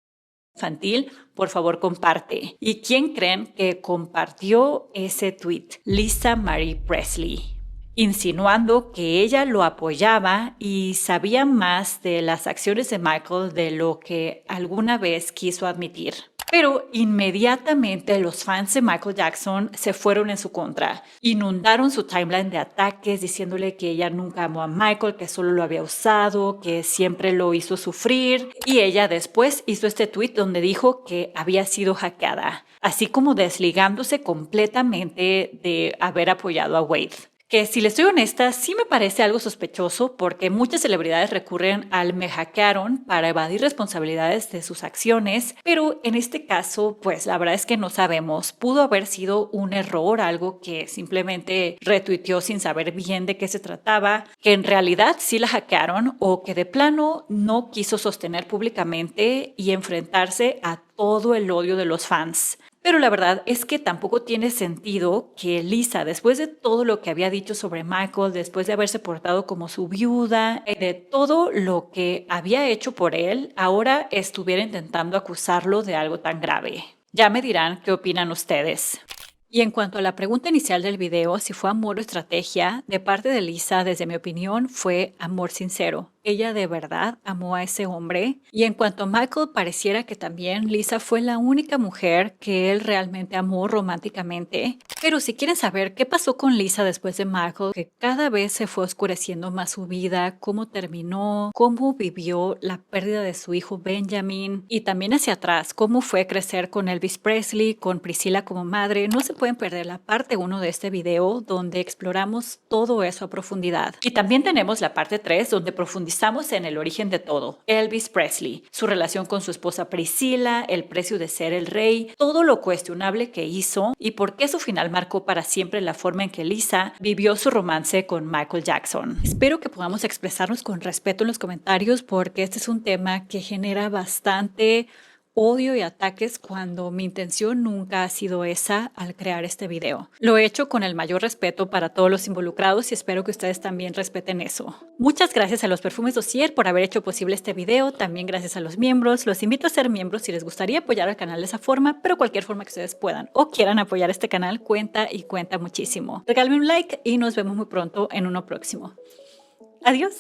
infantil, por favor comparte". ¿Y quién creen que compartió ese tweet? Lisa Marie Presley, insinuando que ella lo apoyaba y sabía más de las acciones de Michael de lo que alguna vez quiso admitir. Pero inmediatamente los fans de Michael Jackson se fueron en su contra. Inundaron su timeline de ataques diciéndole que ella nunca amó a Michael, que solo lo había usado, que siempre lo hizo sufrir. Y ella después hizo este tweet donde dijo que había sido hackeada, así como desligándose completamente de haber apoyado a Wade. Que si les soy honesta, sí me parece algo sospechoso porque muchas celebridades recurren al "me hackearon" para evadir responsabilidades de sus acciones, pero en este caso, pues la verdad es que no sabemos. Pudo haber sido un error, algo que simplemente retuiteó sin saber bien de qué se trataba, que en realidad sí la hackearon o que de plano no quiso sostener públicamente y enfrentarse a todo el odio de los fans. Pero la verdad es que tampoco tiene sentido que Lisa, después de todo lo que había dicho sobre Michael, después de haberse portado como su viuda, de todo lo que había hecho por él, ahora estuviera intentando acusarlo de algo tan grave. Ya me dirán qué opinan ustedes. Y en cuanto a la pregunta inicial del video, si fue amor o estrategia, de parte de Lisa, desde mi opinión, fue amor sincero. Ella de verdad amó a ese hombre. Y en cuanto a Michael, pareciera que también Lisa fue la única mujer que él realmente amó románticamente. Pero si quieren saber qué pasó con Lisa después de Michael, que cada vez se fue oscureciendo más su vida, cómo terminó, cómo vivió la pérdida de su hijo Benjamin, y también hacia atrás, cómo fue crecer con Elvis Presley, con Priscilla como madre, no se pueden perder la parte 1 de este video donde exploramos todo eso a profundidad. Y también tenemos la parte 3 donde profundizamos en el origen de todo, Elvis Presley, su relación con su esposa Priscilla, el precio de ser el rey, todo lo cuestionable que hizo y por qué su final marcó para siempre la forma en que Lisa vivió su romance con Michael Jackson. Espero que podamos expresarnos con respeto en los comentarios porque este es un tema que genera bastante odio y ataques cuando mi intención nunca ha sido esa al crear este video. Lo he hecho con el mayor respeto para todos los involucrados y espero que ustedes también respeten eso. Muchas gracias a los Perfumes Dossier por haber hecho posible este video, también gracias a los miembros. Los invito a ser miembros si les gustaría apoyar al canal de esa forma, pero cualquier forma que ustedes puedan o quieran apoyar este canal cuenta y cuenta muchísimo. Regálenme un like y nos vemos muy pronto en uno próximo. Adiós.